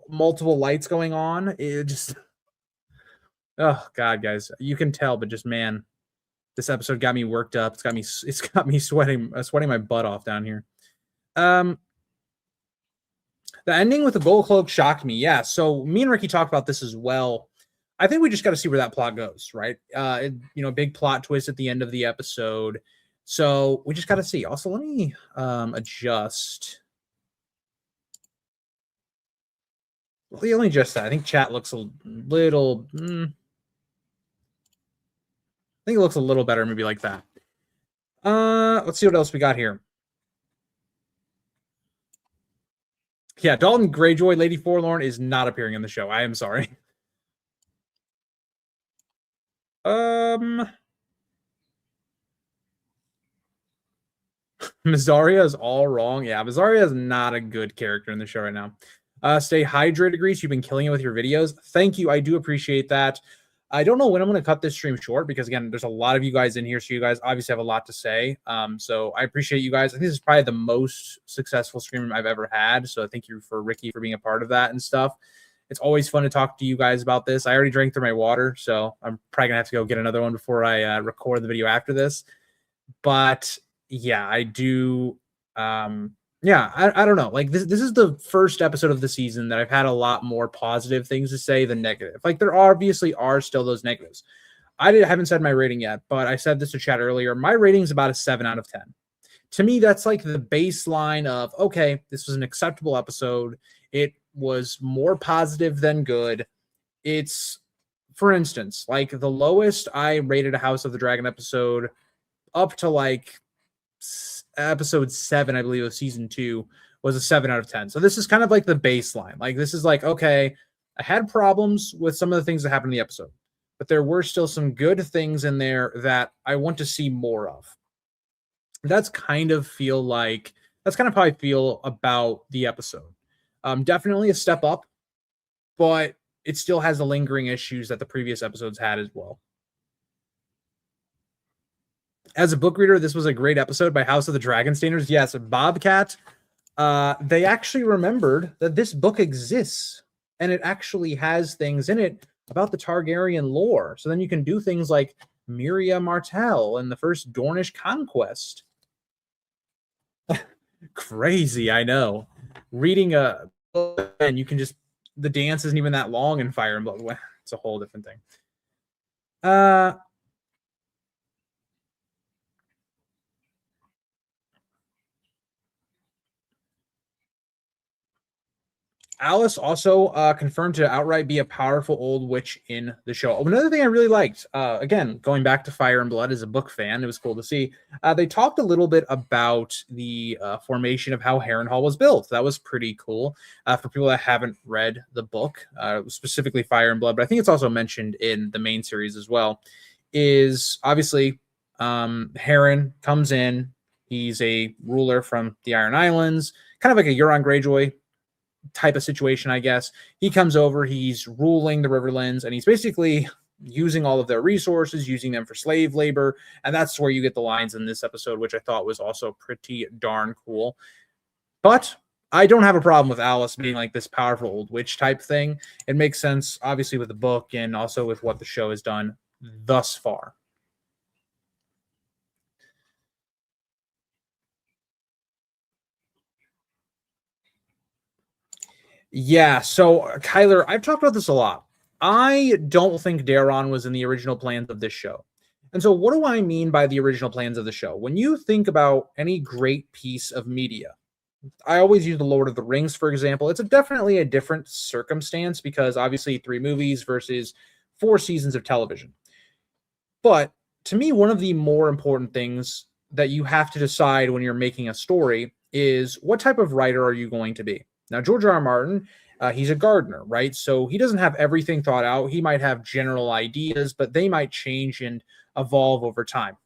multiple lights going on, it just oh god, guys, you can tell, but just man, this episode got me worked up. It's got me sweating my butt off down here. The ending with the gold cloak shocked me. Yeah, so me and Ricky talked about this as well. I think we just got to see where that plot goes, right? Big plot twist at the end of the episode. So we just got to see. Also, let me adjust. We only just that. I think chat looks a little. I think it looks a little better, maybe like that. Let's see what else we got here. Yeah, Dalton Greyjoy, Lady Forlorn, is not appearing in the show. I am sorry. Mazzaria is all wrong. Yeah, Mazzaria is not a good character in the show right now. Stay hydrated, Grease. You've been killing it with your videos. Thank you. I do appreciate that. I don't know when I'm going to cut this stream short because, again, there's a lot of you guys in here, so you guys obviously have a lot to say. So I appreciate you guys. I think this is probably the most successful stream I've ever had, so thank you for Ricky for being a part of that and stuff. It's always fun to talk to you guys about this. I already drank through my water, so I'm probably going to have to go get another one before I record the video after this. But, yeah, I do... I don't know. Like this is the first episode of the season that I've had a lot more positive things to say than negative. Like there obviously are still those negatives. I haven't said my rating yet, but I said this to chat earlier. My rating is about a 7 out of 10. To me, that's like the baseline of, okay, this was an acceptable episode. It was more positive than good. It's, for instance, like the lowest I rated a House of the Dragon episode up to like episode 7, I believe, of season 2 was a 7 out of 10. So this is kind of like the baseline. Like this is like, okay, I had problems with some of the things that happened in the episode, but there were still some good things in there that I want to see more of. That's kind of how I feel about the episode. Definitely a step up, but it still has the lingering issues that the previous episodes had as well. As a book reader, this was a great episode by House of the Dragon standards. Yes, Bobcat. They actually remembered that this book exists, and it actually has things in it about the Targaryen lore. So then you can do things like Miria Martell and the first Dornish conquest. Crazy, I know. Reading a book, and you can just... the dance isn't even that long in Fire and Blood. It's a whole different thing. Alice also confirmed to outright be a powerful old witch in the show. Another thing I really liked, again, going back to Fire and Blood as a book fan, it was cool to see. They talked a little bit about the formation of how Harrenhal was built. That was pretty cool for people that haven't read the book, specifically Fire and Blood, but I think it's also mentioned in the main series as well, is obviously Harren comes in. He's a ruler from the Iron Islands, kind of like a Euron Greyjoy type of situation, I guess. He comes over, he's ruling the Riverlands, and he's basically using all of their resources, using them for slave labor, and that's where you get the lines in this episode, which I thought was also pretty darn cool. But I don't have a problem with Alice being like this powerful old witch type thing. It makes sense, obviously, with the book and also with what the show has done thus far. Yeah, so Kyler, I've talked about this a lot. I don't think Daeron was in the original plans of this show. And so what do I mean by the original plans of the show? When you think about any great piece of media, I always use The Lord of the Rings, for example. It's definitely a different circumstance because obviously 3 movies versus 4 seasons of television. But to me, one of the more important things that you have to decide when you're making a story is what type of writer are you going to be? Now, George R. R. Martin, he's a gardener, right? So he doesn't have everything thought out. He might have general ideas, but they might change and evolve over time.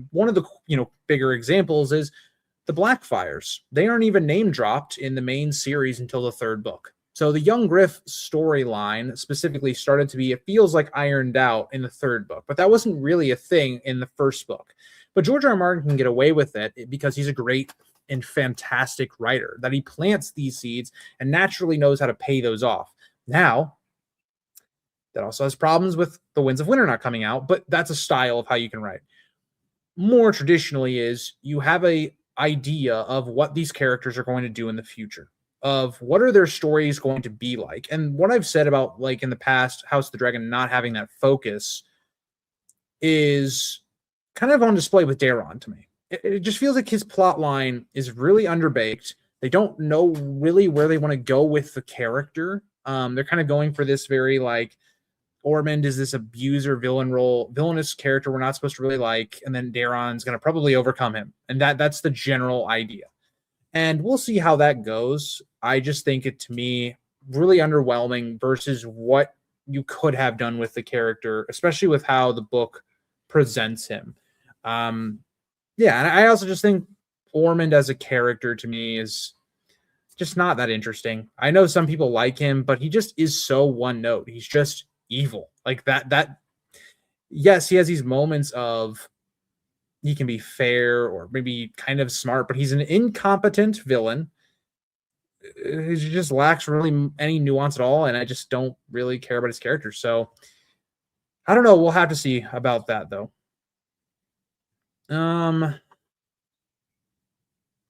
One of the bigger examples is the Blackfires. They aren't even name dropped in the main series until the 3rd book. So the young Griff storyline specifically started to be, it feels like, ironed out in the 3rd book, but that wasn't really a thing in the 1st book. But George R. R. Martin can get away with it because he's a great and fantastic writer, that he plants these seeds and naturally knows how to pay those off. Now, that also has problems with The Winds of Winter not coming out, but that's a style of how you can write. More traditionally is you have a idea of what these characters are going to do in the future, of what are their stories going to be like. And what I've said about, like, in the past, House of the Dragon not having that focus is kind of on display with Daron to me. It just feels like his plot line is really underbaked. They don't know really where they want to go with the character. They're kind of going for this very, like, Ormond is this abuser villainous character we're not supposed to really like, and then Daron's going to probably overcome him, and that's the general idea. And we'll see how that goes. I just think it, to me, really underwhelming versus what you could have done with the character, especially with how the book presents him. Yeah, and I also just think Ormond as a character to me is just not that interesting. I know some people like him, but he just is so one note. He's just evil. Like that yes, he has these moments of he can be fair or maybe kind of smart, but he's an incompetent villain. He just lacks really any nuance at all, and I just don't really care about his character. So I don't know. We'll have to see about that, though.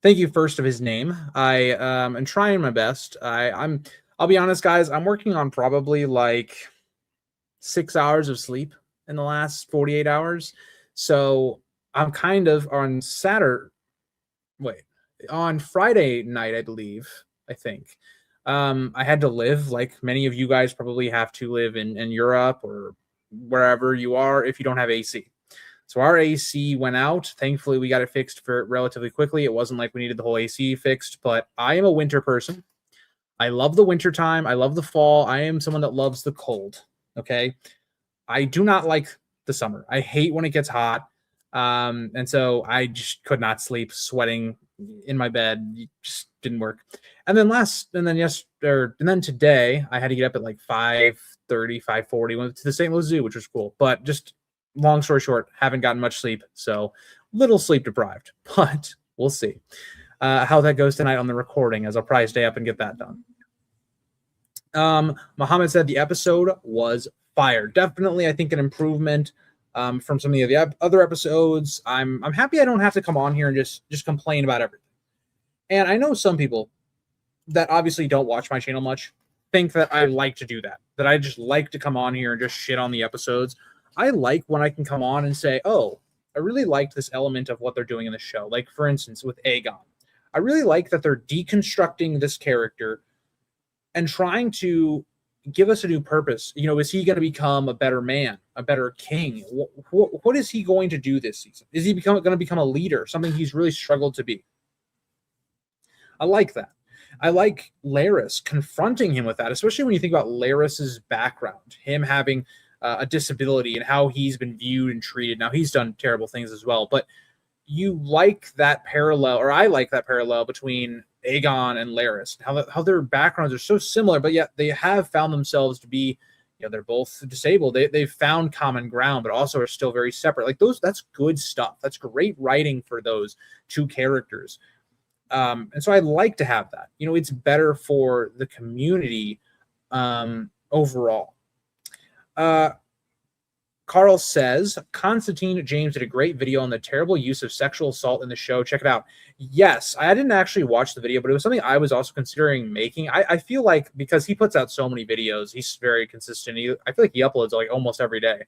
Thank you first of his name. I am trying my best. I'll be honest, guys, I'm working on probably like 6 hours of sleep in the last 48 hours. So I'm kind of on Friday night, I think. I had to live like many of you guys probably have to live in Europe or wherever you are if you don't have AC. So our AC went out. Thankfully, we got it fixed for relatively quickly. It wasn't like we needed the whole AC fixed, but I am a winter person. I love the winter time. I love the fall. I am someone that loves the cold. Okay. I do not like the summer. I hate when it gets hot. And so I just could not sleep, sweating in my bed. It just didn't work. And then today I had to get up at like 5:30, 5:40, went to the St. Louis Zoo, which was cool. But just long story short, haven't gotten much sleep. So little sleep deprived, but we'll see how that goes tonight on the recording, as I'll probably stay up and get that done. Muhammad said the episode was fire. Definitely, I think an improvement from some of the other episodes. I'm happy I don't have to come on here and just complain about everything. And I know some people that obviously don't watch my channel much think that I like to do that I just like to come on here and just shit on the episodes. I like when I can come on and say, oh, I really liked this element of what they're doing in the show. Like, for instance, with Aegon. I really like that they're deconstructing this character and trying to give us a new purpose. You know, is he going to become a better man, a better king? What is he going to do this season? Is he going to become a leader, something he's really struggled to be? I like that. I like Larys confronting him with that, especially when you think about Larys's background, him having a disability and how he's been viewed and treated. Now, he's done terrible things as well, but you like that parallel, or I like that parallel between Aegon and Larys, how their backgrounds are so similar, but yet they have found themselves to be, they're both disabled. They've found common ground, but also are still very separate. Like that's good stuff. That's great writing for those two characters. And so I like to have that. It's better for the community overall. Carl says, Constantine James did a great video on the terrible use of sexual assault in the show. Check it out. Yes, I didn't actually watch the video, but it was something I was also considering making. I feel like because he puts out so many videos, he's very consistent. I feel like he uploads like almost every day.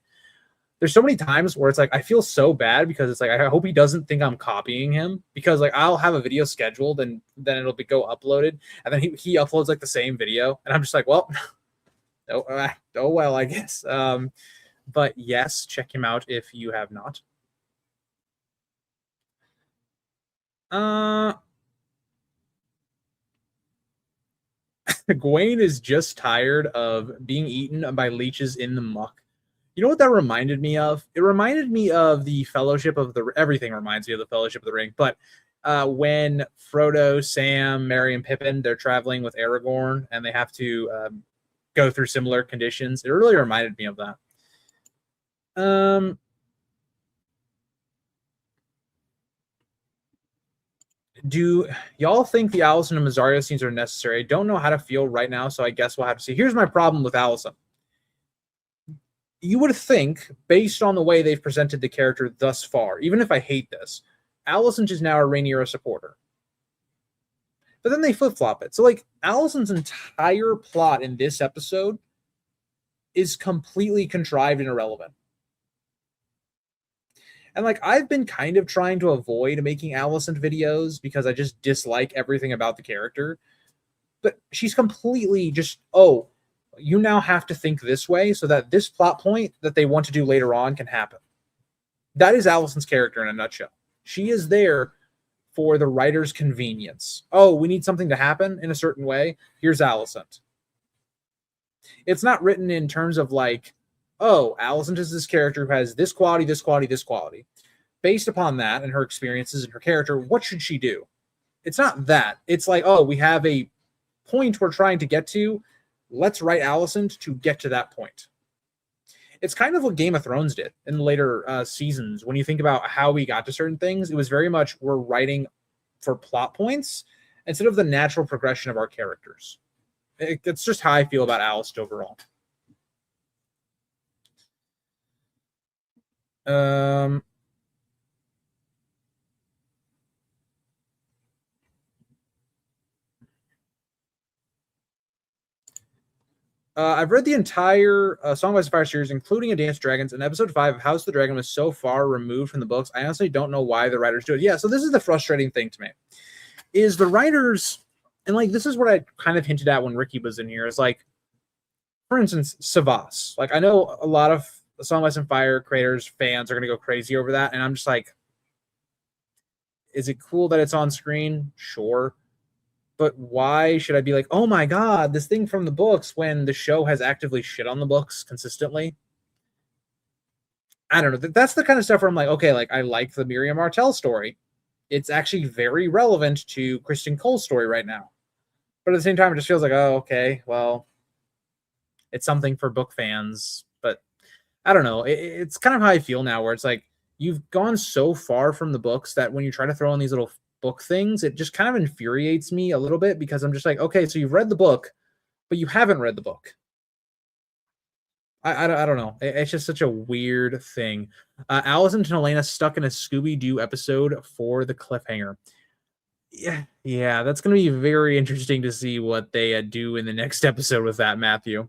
There's so many times where it's like, I feel so bad because it's like, I hope he doesn't think I'm copying him, because like I'll have a video scheduled and then it'll go uploaded. And then he uploads like the same video. And I'm just like, well, oh well, I guess. But yes, check him out if you have not. Gwaine is just tired of being eaten by leeches in the muck. You know what that reminded me of? It reminded me of the Fellowship of the... Everything reminds me of the Fellowship of the Ring. But when Frodo, Sam, Merry, and Pippin, they're traveling with Aragorn, and they have to go through similar conditions. It really reminded me of that. Do y'all think the Allison and Mazzaria scenes are necessary? I don't know how to feel right now, so I guess we'll have to see. Here's my problem with Allison. You would think, based on the way they've presented the character thus far, even if I hate this, Allison is now a Rhaenyra supporter. But then they flip-flop it. So, like, Allison's entire plot in this episode is completely contrived and irrelevant. And, like, I've been kind of trying to avoid making Allison videos because I just dislike everything about the character. But she's completely just, oh, you now have to think this way so that this plot point that they want to do later on can happen. That is Allison's character in a nutshell. She is there for the writer's convenience. Oh, we need something to happen in a certain way. Here's Allison. It's not written in terms of like, oh, Allison is this character who has this quality, this quality, this quality. Based upon that and her experiences and her character, what should she do? It's not that. It's like, oh, we have a point we're trying to get to. Let's write Allison to get to that point. It's kind of what Game of Thrones did in the later seasons. When you think about how we got to certain things, it was very much we're writing for plot points instead of the natural progression of our characters. It's just how I feel about Allison overall. I've read the entire Song of Ice and Fire series, including A Dance of Dragons, and episode 5 of House of the Dragon was so far removed from the books. I honestly don't know why the writers do it. Yeah, so this is the frustrating thing to me, is the writers, and like this is what I kind of hinted at when Ricky was in here, is like, for instance, Savas. Like, I know a lot of the Song of Ice and Fire creators, fans are going to go crazy over that, and I'm just like, is it cool that it's on screen? Sure. But why should I be like, oh my God, this thing from the books when the show has actively shit on the books consistently? I don't know. That's the kind of stuff where I'm like, okay, like I like the Miriam Martell story. It's actually very relevant to Kristen Cole's story right now. But at the same time, it just feels like, oh, okay, well, it's something for book fans. But I don't know. It's kind of how I feel now, where it's like you've gone so far from the books that when you try to throw in these little book things, it just kind of infuriates me a little bit because I'm just like, okay, so you've read the book, but you haven't read the book. I don't know. It's just such a weird thing. Allison and Helena stuck in a Scooby-Doo episode for the cliffhanger. Yeah, that's going to be very interesting to see what they do in the next episode with that, Matthew.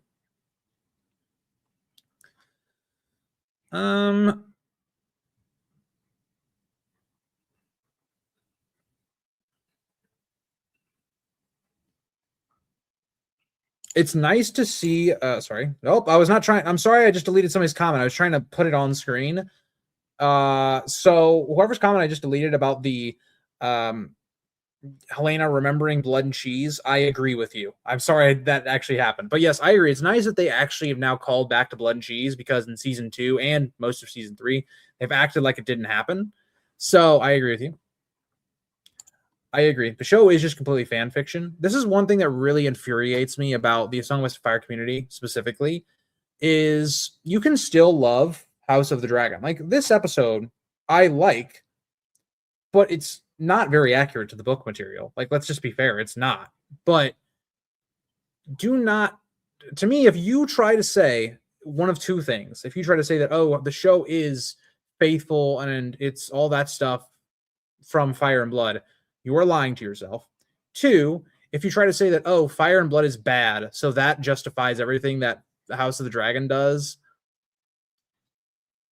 It's nice to see. Sorry. Nope. I was not trying. I'm sorry. I just deleted somebody's comment. I was trying to put it on screen. So whoever's comment I just deleted about the Helena remembering blood and cheese, I agree with you. I'm sorry that actually happened. But yes, I agree. It's nice that they actually have now called back to blood and cheese, because in season 2 and most of season 3, they've acted like it didn't happen. So I agree with you. I agree. The show is just completely fan fiction. This is one thing that really infuriates me about the Song of Ice and Fire community specifically, is you can still love House of the Dragon. Like, this episode, I like, but it's not very accurate to the book material. Like, let's just be fair, it's not. But do not, to me, if you try to say one of two things, if you try to say that, oh, the show is faithful and it's all that stuff from Fire and Blood, you are lying to yourself. 2, if you try to say that, oh, Fire and Blood is bad, so that justifies everything that the House of the Dragon does,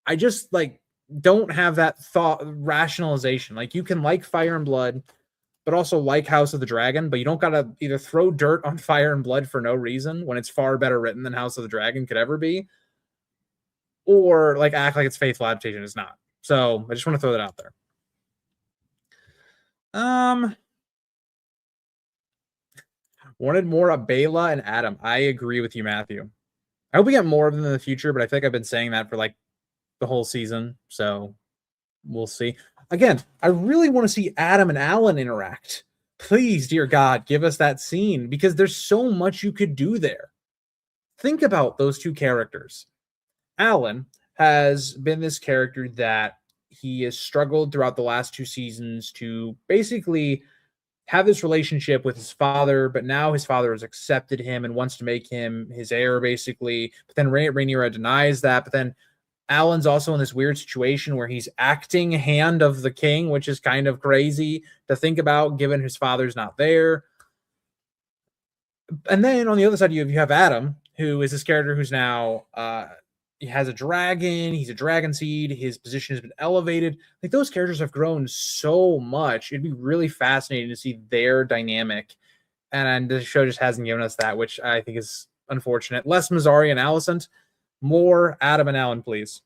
I just, like, don't have that thought rationalization. Like, you can like Fire and Blood, but also like House of the Dragon, but you don't gotta either throw dirt on Fire and Blood for no reason when it's far better written than House of the Dragon could ever be, or like act like it's faithful adaptation. It's not. So I just want to throw that out there. Wanted more of Bela and Adam. I agree with you, Matthew. I hope we get more of them in the future, but I think I've been saying that for like the whole season, so we'll see. Again, I really want to see Adam and Alan interact. Please, dear God, give us that scene, because there's so much you could do there. Think about those two characters. Alan has been this character that he has struggled throughout the last 2 seasons to basically have this relationship with his father, but now his father has accepted him and wants to make him his heir, basically. But then Rhaenyra denies that. But then Alan's also in this weird situation where he's acting hand of the king, which is kind of crazy to think about, given his father's not there. And then on the other side, you have Adam, who is this character who's now he has a dragon. He's a dragon seed. His position has been elevated. Like, those characters have grown so much. It'd be really fascinating to see their dynamic. And the show just hasn't given us that, which I think is unfortunate. Less Mazzari and Alicent, more Adam and Alan, please.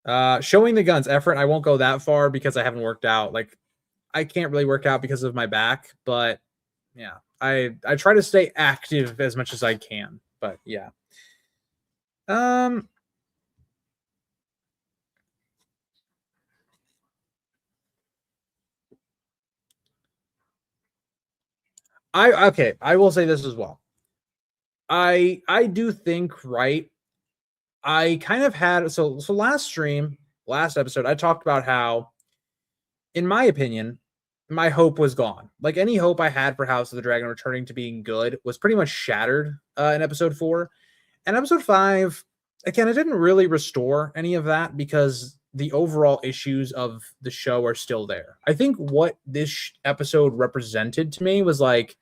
Showing the guns, effort. I won't go that far because I haven't worked out. Like, I can't really work out because of my back, but yeah, I try to stay active as much as I can. But yeah. I will say this as well. I do think, right, I kind of had so last episode, I talked about how, in my opinion, my hope was gone. Like, any hope I had for House of the Dragon returning to being good was pretty much shattered in episode 4. And episode 5, again, it didn't really restore any of that because the overall issues of the show are still there. I think what this episode represented to me was like,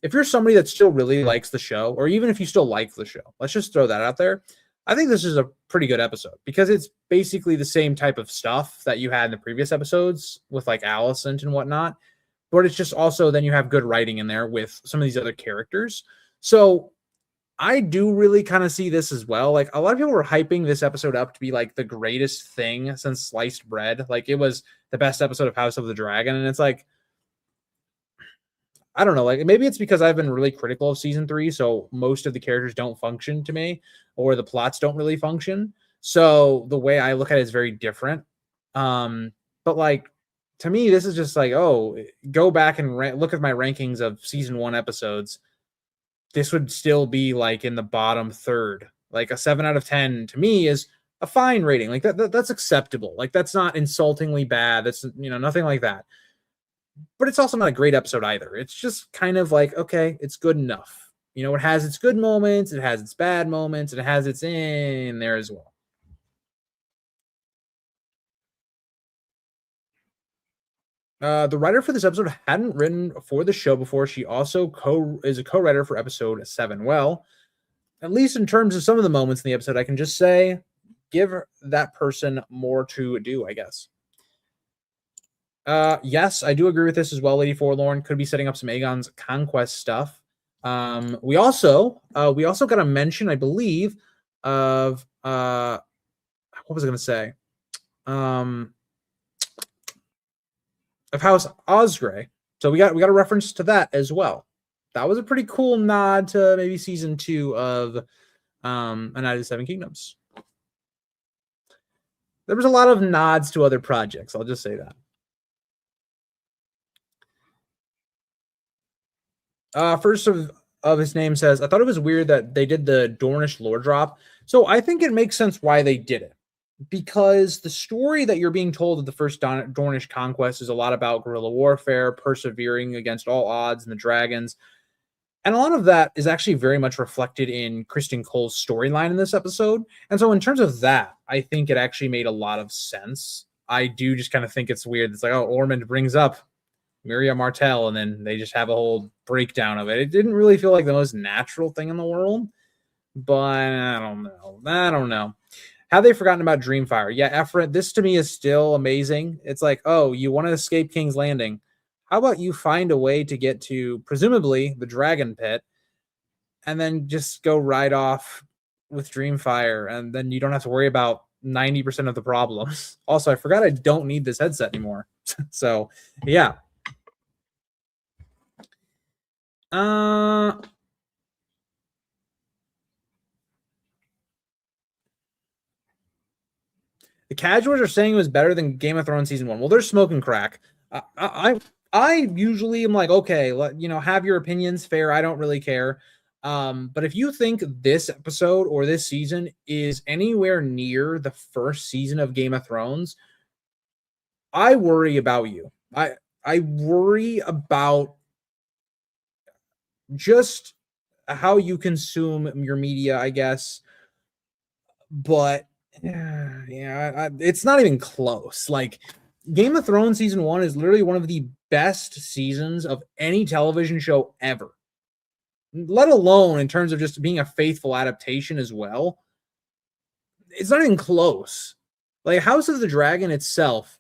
if you're somebody that still really likes the show, or even if you still like the show, let's just throw that out there. I think this is a pretty good episode because it's basically the same type of stuff that you had in the previous episodes with like Alicent and whatnot. But it's just also then you have good writing in there with some of these other characters. So I do really kind of see this as well. Like, a lot of people were hyping this episode up to be like the greatest thing since sliced bread. Like, it was the best episode of House of the Dragon. And it's like, I don't know, like, maybe it's because I've been really critical of season 3, so most of the characters don't function to me, or the plots don't really function. So the way I look at it is very different. But like, to me, this is just like, oh, go back and look at my rankings of season 1 episodes. This would still be like in the bottom third. Like, a 7 out of 10 to me is a fine rating. Like, that's acceptable. Like, that's not insultingly bad. That's, nothing like that. But it's also not a great episode either. It's just kind of like, okay, it's good enough. It has its good moments, it has its bad moments, and it has its in there as well. The writer for this episode hadn't written for the show before. She also is a co-writer for episode 7. Well, at least in terms of some of the moments in the episode, I can just say, give that person more to do, I guess. Yes, I do agree with this as well. Lady Forlorn could be setting up some Aegon's conquest stuff. We also got a mention, I believe, of what was I going to say? Of House Osgrey. So we got a reference to that as well. That was a pretty cool nod to maybe season 2 of A Knight of the Seven Kingdoms. There was a lot of nods to other projects. I'll just say that. First of his name says, I thought it was weird that they did the Dornish lore drop. So I think it makes sense why they did it. Because the story that you're being told of the first Dornish conquest is a lot about guerrilla warfare, persevering against all odds and the dragons. And a lot of that is actually very much reflected in Criston Cole's storyline in this episode. And so in terms of that, I think it actually made a lot of sense. I do just kind of think it's weird. It's like, oh, Ormond brings up Miriam Martell, and then they just have a whole breakdown of it. It didn't really feel like the most natural thing in the world, but I don't know. Have they forgotten about Dreamfire? Yeah, Efren, this to me is still amazing. It's like, oh, you want to escape King's Landing. How about you find a way to get to, presumably, the Dragon Pit, and then just go right off with Dreamfire, and then you don't have to worry about 90% of the problems. Also, I forgot I don't need this headset anymore. So, yeah. The casuals are saying it was better than Game of Thrones season 1. Well, they're smoking crack. I usually am like, okay, have your opinions, fair. I don't really care. But if you think this episode or this season is anywhere near the first season of Game of Thrones, I worry about you. I worry about just how you consume your media, I guess. But yeah, it's not even close. Like Game of Thrones season 1 is literally one of the best seasons of any television show ever. Let alone in terms of just being a faithful adaptation as well. It's not even close. Like House of the Dragon itself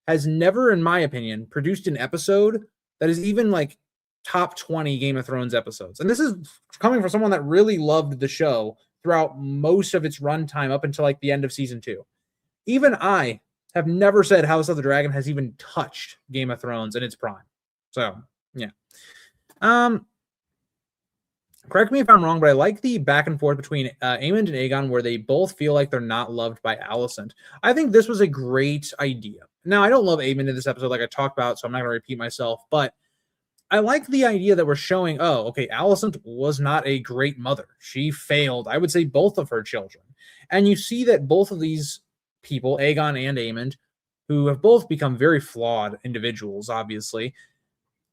has never, in my opinion, produced an episode that is even like top 20 Game of Thrones episodes. And this is coming from someone that really loved the show throughout most of its runtime up until like the end of season 2. Even I have never said House of the Dragon has even touched Game of Thrones in its prime. So, yeah. Correct me if I'm wrong, but I like the back and forth between Aemond and Aegon where they both feel like they're not loved by Alicent. I think this was a great idea. Now, I don't love Aemond in this episode like I talked about, so I'm not going to repeat myself, but I like the idea that we're showing, oh, okay, Alicent was not a great mother. She failed, I would say, both of her children. And you see that both of these people, Aegon and Aemond, who have both become very flawed individuals, obviously,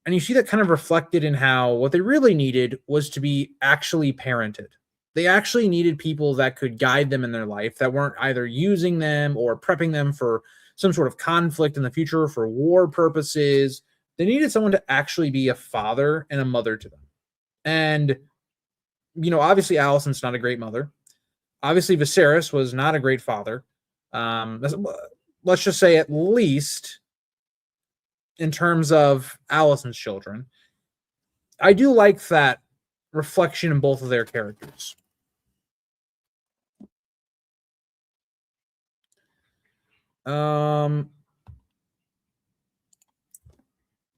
and you see that kind of reflected in how what they really needed was to be actually parented. They actually needed people that could guide them in their life, that weren't either using them or prepping them for some sort of conflict in the future for war purposes. They needed someone to actually be a father and a mother to them. And, obviously Alicent's not a great mother. Obviously Viserys was not a great father. Let's just say at least in terms of Alicent's children. I do like that reflection in both of their characters.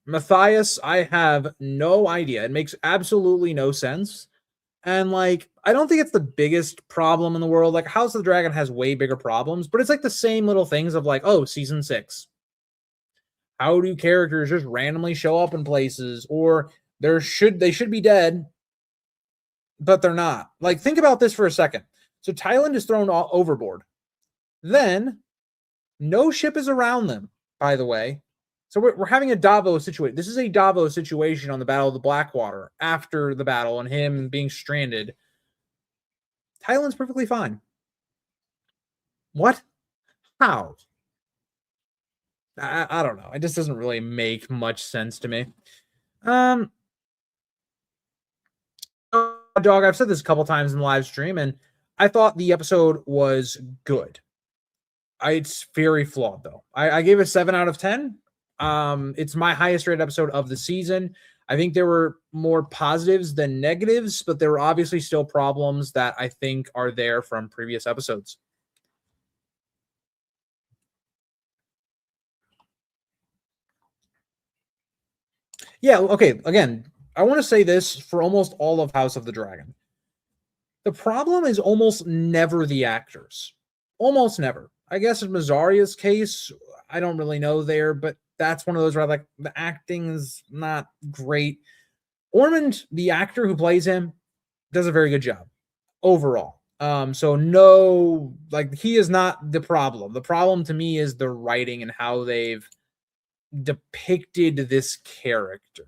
Matthias, I have no idea. It makes absolutely no sense. And I don't think it's the biggest problem in the world. Like House of the Dragon has way bigger problems, but it's like the same little things of season 6. How do characters just randomly show up in places, or they should be dead, but they're not? Think about this for a second. So Tyland is thrown overboard. Then no ship is around them, by the way. So we're having a Davos situation. This is a Davos situation on the Battle of the Blackwater after the battle and him being stranded. Tyland's perfectly fine. What? How? I don't know. It just doesn't really make much sense to me. Dog, I've said this a couple times in the live stream, and I thought the episode was good. It's very flawed, though. I gave it a 7 out of 10. It's my highest rated episode of the season. I think there were more positives than negatives, but there were obviously still problems that I think are there from previous episodes. Yeah, okay, again, I want to say this for almost all of House of the Dragon. The problem is almost never the actors. Almost never. I guess in Mazaria's case, I don't really know there, but that's one of those where the acting is not great. Ormond, the actor who plays him, does a very good job overall. So no, he is not the problem. The problem to me is the writing and how they've depicted this character.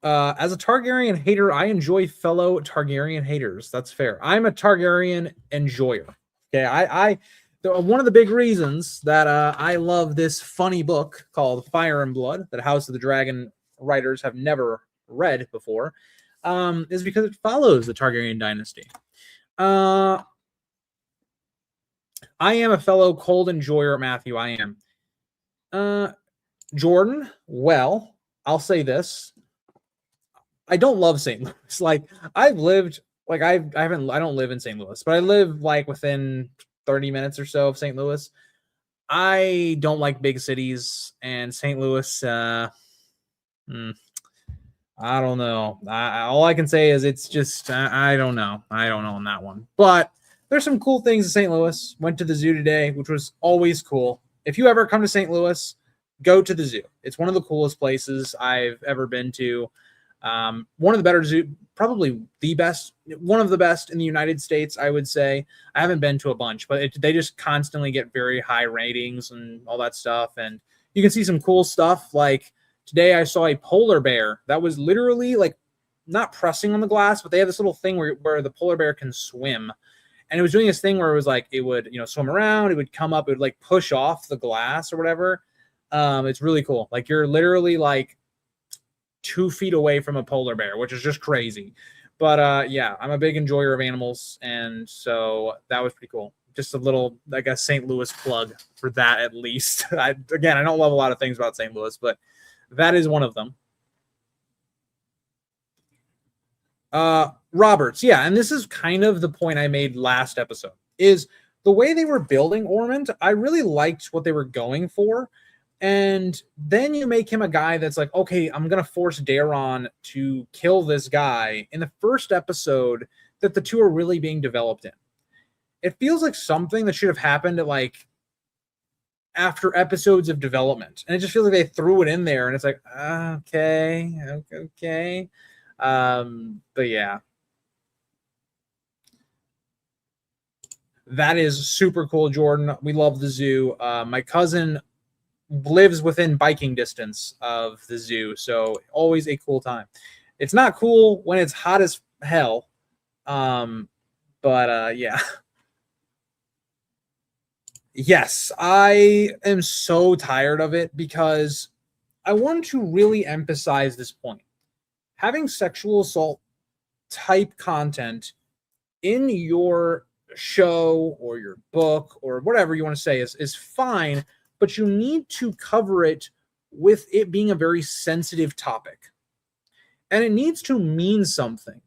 As a Targaryen hater, I enjoy fellow Targaryen haters. That's fair. I'm a Targaryen enjoyer. Okay, one of the big reasons that I love this funny book called Fire and Blood that House of the Dragon writers have never read before is because it follows the Targaryen dynasty. I am a fellow cold enjoyer, Matthew. I am. Jordan, well, I'll say this. I don't love St. Louis. I've lived, I don't live in St. Louis, but I live within 30 minutes or so of St. Louis. I don't like big cities, and St. Louis, I don't know. All I can say is it's just, I don't know. I don't know on that one. But there's some cool things in St. Louis. Went to the zoo today, which was always cool. If you ever come to St. Louis, go to the zoo. It's one of the coolest places I've ever been to. One of the better zoo, probably the best, one of the best in the United States, I would say. I haven't been to a bunch, but they just constantly get very high ratings and all that stuff. And you can see some cool stuff. Like today, I saw a polar bear that was literally like not pressing on the glass, but they have this little thing where the polar bear can swim. And it was doing this thing where it was like it would, swim around, it would come up, it would like push off the glass or whatever. It's really cool. Like you're literally like 2 feet away from a polar bear, which is just crazy. But yeah, I'm a big enjoyer of animals, and so that was pretty cool. Just a little, I guess, St. Louis plug for that at least. I don't love a lot of things about St. Louis, but that is one of them. Roberts, yeah, and this is kind of the point I made last episode, is the way they were building Ormond, I really liked what they were going for. And then you make him a guy that's like, okay, I'm going to force Daron to kill this guy in the first episode that the two are really being developed in. It feels like something that should have happened at like after episodes of development. And it just feels like they threw it in there and it's like, okay. But yeah. That is super cool, Jordan. We love the zoo. My cousin lives within biking distance of the zoo, so always a cool time. It's not cool when it's hot as hell, but yeah. Yes, I am so tired of it because I want to really emphasize this point. Having sexual assault type content in your show or your book or whatever you want to say is fine, but you need to cover it with it being a very sensitive topic. And it needs to mean something.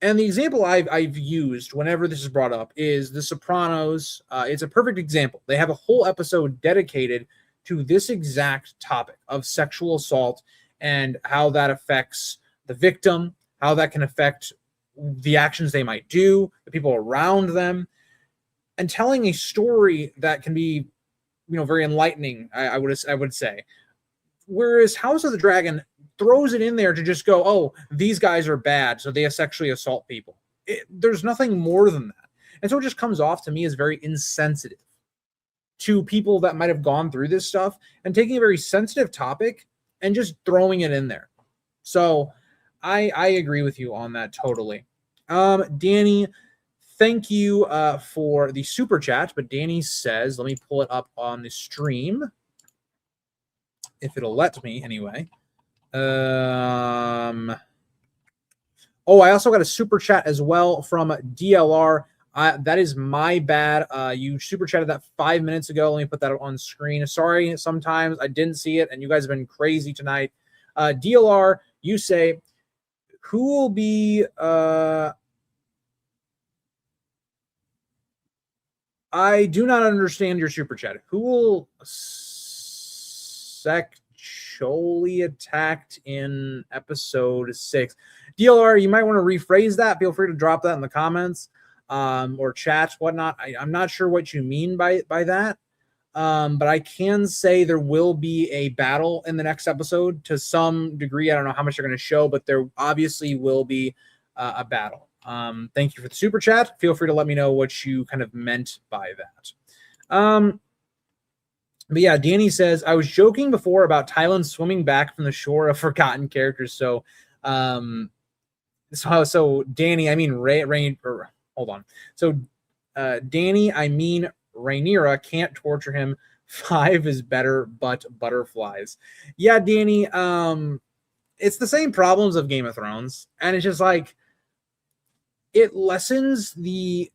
And the example I've used whenever this is brought up is The Sopranos. It's a perfect example. They have a whole episode dedicated to this exact topic of sexual assault and how that affects the victim, how that can affect the actions they might do, the people around them, and telling a story that can be very enlightening, I would say. Whereas House of the Dragon throws it in there to just go, oh, these guys are bad, so they sexually assault people. There's nothing more than that. And so it just comes off to me as very insensitive to people that might have gone through this stuff and taking a very sensitive topic and just throwing it in there. So I agree with you on that totally. Danny, thank you for the super chat, but Danny says, let me pull it up on the stream, if it'll let me anyway. Oh, I also got a super chat as well from DLR. That is my bad. You super chatted that 5 minutes ago. Let me put that on screen. Sorry, sometimes I didn't see it, and you guys have been crazy tonight. DLR, you say, who will be... I do not understand your super chat. Who will sexually attacked in episode 6? DLR, you might want to rephrase that. Feel free to drop that in the comments or chat, whatnot. I'm not sure what you mean by that. But I can say there will be a battle in the next episode to some degree. I don't know how much they're going to show, but there obviously will be a battle. Thank you for the super chat. Feel free to let me know what you kind of meant by that. But yeah, Danny says, I was joking before about Tylan swimming back from the shore of forgotten characters. So Danny, I mean, hold on. So Danny, I mean, Rhaenyra, can't torture him. 5 is better, but butterflies. Yeah, Danny, it's the same problems of Game of Thrones. And it's just like, it lessens the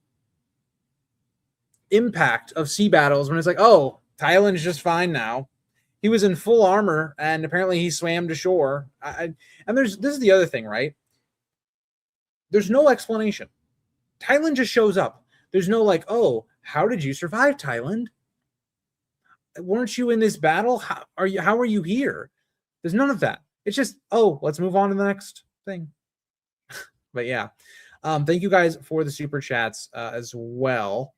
impact of sea battles when it's like, oh, Tylan's just fine now. He was in full armor, and apparently he swam to shore. And this is the other thing, right? There's no explanation. Tylan just shows up. There's no like, oh, how did you survive, Tylan? Weren't you in this battle? How are you here? There's none of that. It's just, oh, let's move on to the next thing. But yeah. Thank you guys for the super chats as well.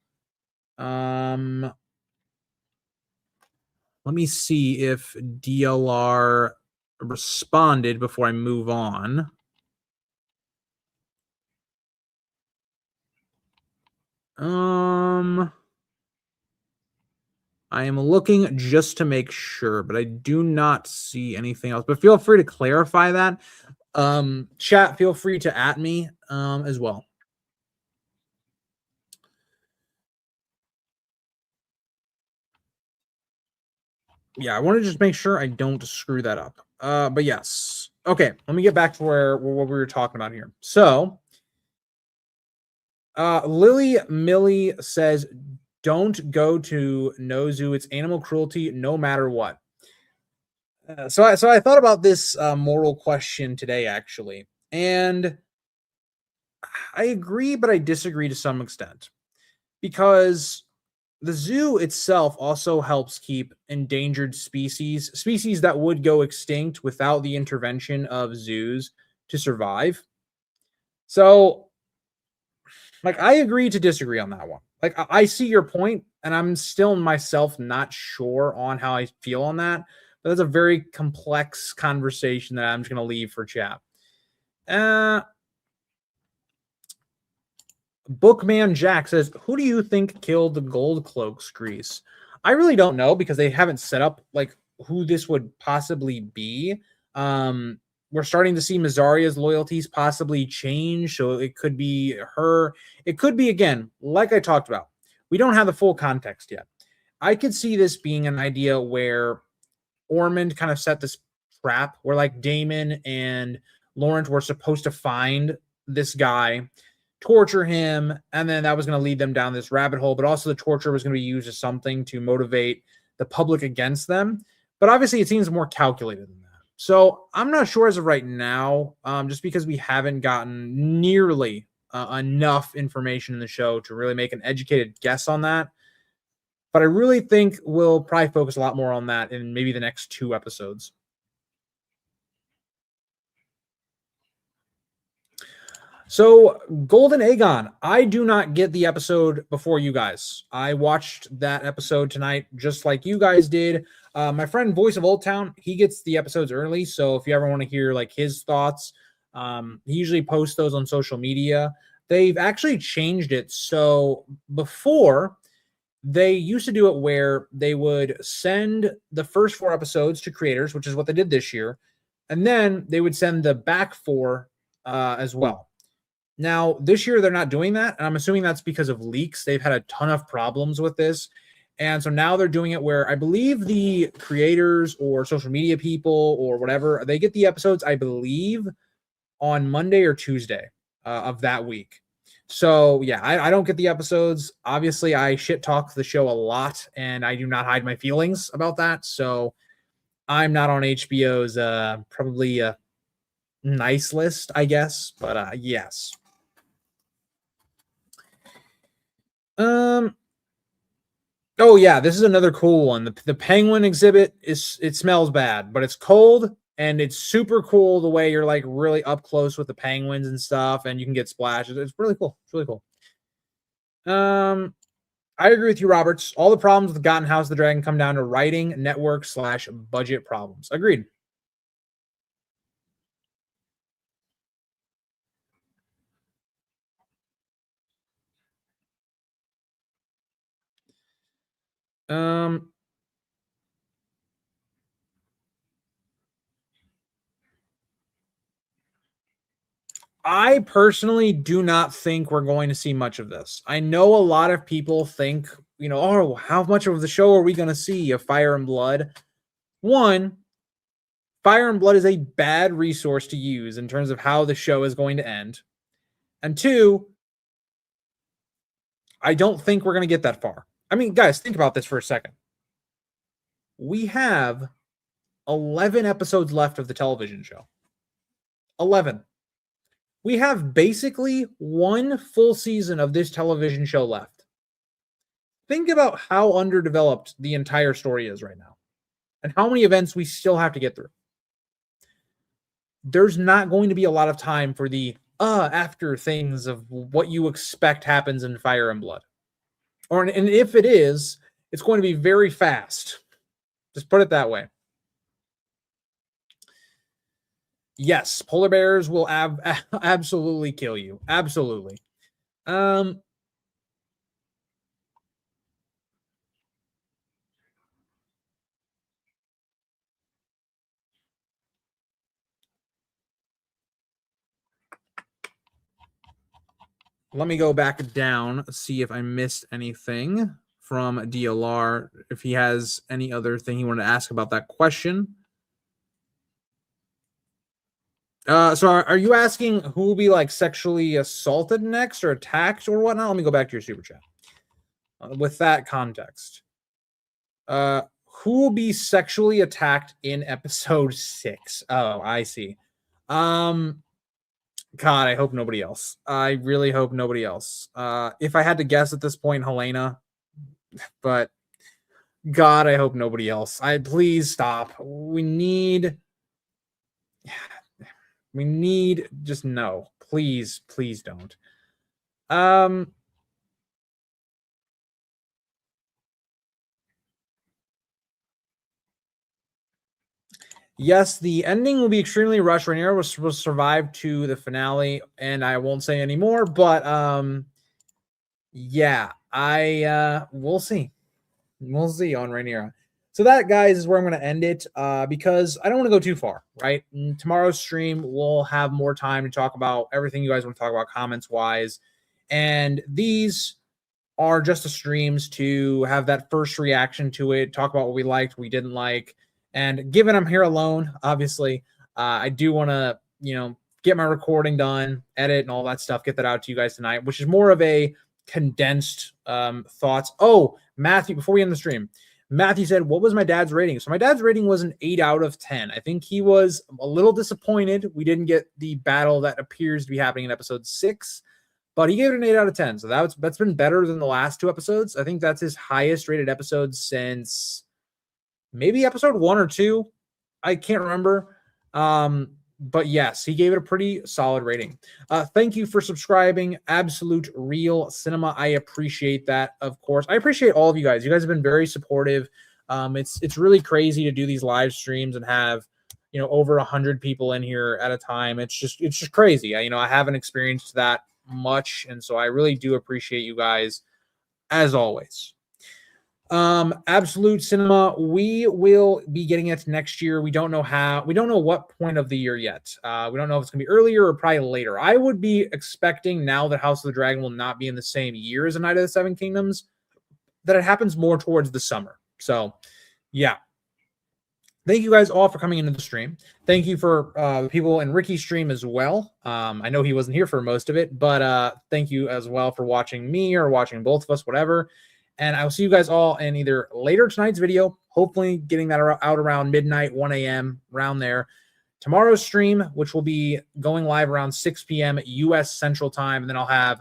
Let me see if DLR responded before I move on. I am looking just to make sure, but I do not see anything else. But feel free to clarify that. Chat, feel free to at me as well. Yeah, I want to just make sure I don't screw that up. But yes. Okay, let me get back to what we were talking about here. So, Lily Millie says, "Don't go to no zoo. It's animal cruelty, no matter what." So I thought about this moral question today, actually, and I agree, but I disagree to some extent because the zoo itself also helps keep endangered species that would go extinct without the intervention of zoos to survive. So, like, I agree to disagree on that one. Like, I see your point, and I'm still myself not sure on how I feel on that. But that's a very complex conversation that I'm just going to leave for chat. Bookman Jack says, "Who do you think killed the Gold Cloaks, Grease?" I really don't know because they haven't set up like who this would possibly be. We're starting to see Mazaria's loyalties possibly change, so it could be her. It could be, again, like I talked about. We don't have the full context yet. I could see this being an idea where Ormond kind of set this trap where like Damon and Lawrence were supposed to find this guy, torture him, and then that was going to lead them down this rabbit hole. But also the torture was going to be used as something to motivate the public against them. But obviously it seems more calculated than that. So I'm not sure as of right now, just because we haven't gotten nearly enough information in the show to really make an educated guess on that. But I really think we'll probably focus a lot more on that in maybe the next 2 episodes. So, Golden Aegon, I do not get the episode before you guys. I watched that episode tonight just like you guys did. My friend Voice of Old Town, he gets the episodes early. So if you ever want to hear like his thoughts, he usually posts those on social media. They've actually changed it. So before, they used to do it where they would send the first 4 episodes to creators, which is what they did this year. And then they would send the back 4 as well. Now, this year, they're not doing that. And I'm assuming that's because of leaks. They've had a ton of problems with this. And so now they're doing it where I believe the creators or social media people or whatever, they get the episodes, I believe, on Monday or Tuesday of that week. So, yeah, I don't get the episodes. Obviously, I shit talk the show a lot, and I do not hide my feelings about that. So I'm not on HBO's probably a nice list, I guess. But yes. Oh yeah, this is another cool one. The penguin exhibit it smells bad, but it's cold and it's super cool the way you're like really up close with the penguins and stuff, and you can get splashes. It's really cool. It's really cool. I agree with you, Roberts. All the problems with Gotten House of the Dragon come down to writing, network / budget problems. Agreed. I personally do not think we're going to see much of this. I know a lot of people think, oh, how much of the show are we going to see of Fire and Blood? One, Fire and Blood is a bad resource to use in terms of how the show is going to end. And 2, I don't think we're going to get that far. I mean, guys, think about this for a second. We have 11 episodes left of the television show. 11. We have basically 1 full season of this television show left. Think about how underdeveloped the entire story is right now and how many events we still have to get through. There's not going to be a lot of time for the after things of what you expect happens in Fire and Blood. And if it is, it's going to be very fast. Just put it that way. Yes, polar bears will absolutely kill you. Absolutely. Let me go back down, see if I missed anything from DLR, if he has any other thing he wanted to ask about that question. So are you asking who will be like sexually assaulted next or attacked or whatnot? Let me go back to your super chat. With that context, who will be sexually attacked in episode 6? Oh, I see. God, I hope nobody else. I really hope nobody else. If I had to guess at this point, Helena, but God, I hope nobody else. Please stop. We need just no. Please don't. Yes, the ending will be extremely rushed. Rhaenyra will survive to the finale, and I won't say any more, but yeah, we'll see. We'll see on Rhaenyra. So that, guys, is where I'm going to end it because I don't want to go too far, right? In tomorrow's stream, we'll have more time to talk about everything you guys want to talk about comments-wise. And these are just the streams to have that first reaction to it, talk about what we liked, we didn't like. And given I'm here alone, obviously, I do want to, get my recording done, edit and all that stuff, get that out to you guys tonight, which is more of a condensed thoughts. Oh, Matthew, before we end the stream, Matthew said, what was my dad's rating? So my dad's rating was an 8 out of 10. I think he was a little disappointed we didn't get the battle that appears to be happening in episode 6, but he gave it an 8 out of 10. So that's been better than the last 2 episodes. I think that's his highest rated episode since maybe episode 1 or 2. I can't remember. But yes, he gave it a pretty solid rating. Thank you for subscribing. Absolute Real Cinema. I appreciate that, of course. I appreciate all of you guys. You guys have been very supportive. It's really crazy to do these live streams and have, over 100 people in here at a time. It's just crazy. I haven't experienced that much, and so I really do appreciate you guys as always. Absolute Cinema, we will be getting it next year. We don't know what point of the year yet. We don't know if it's gonna be earlier or probably later. I would be expecting, now that House of the Dragon will not be in the same year as A Knight of the Seven Kingdoms, that it happens more towards the summer. So yeah, thank you guys all for coming into the stream. Thank you for the people in Ricky's stream as well. I know he wasn't here for most of it, but thank you as well for watching me or watching both of us, whatever. And I will see you guys all in either later tonight's video, hopefully getting that out around midnight, 1 a.m., around there. Tomorrow's stream, which will be going live around 6 p.m. U.S. Central Time. And then I'll have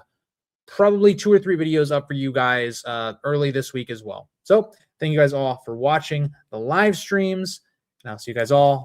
probably 2 or 3 videos up for you guys early this week as well. So thank you guys all for watching the live streams. And I'll see you guys all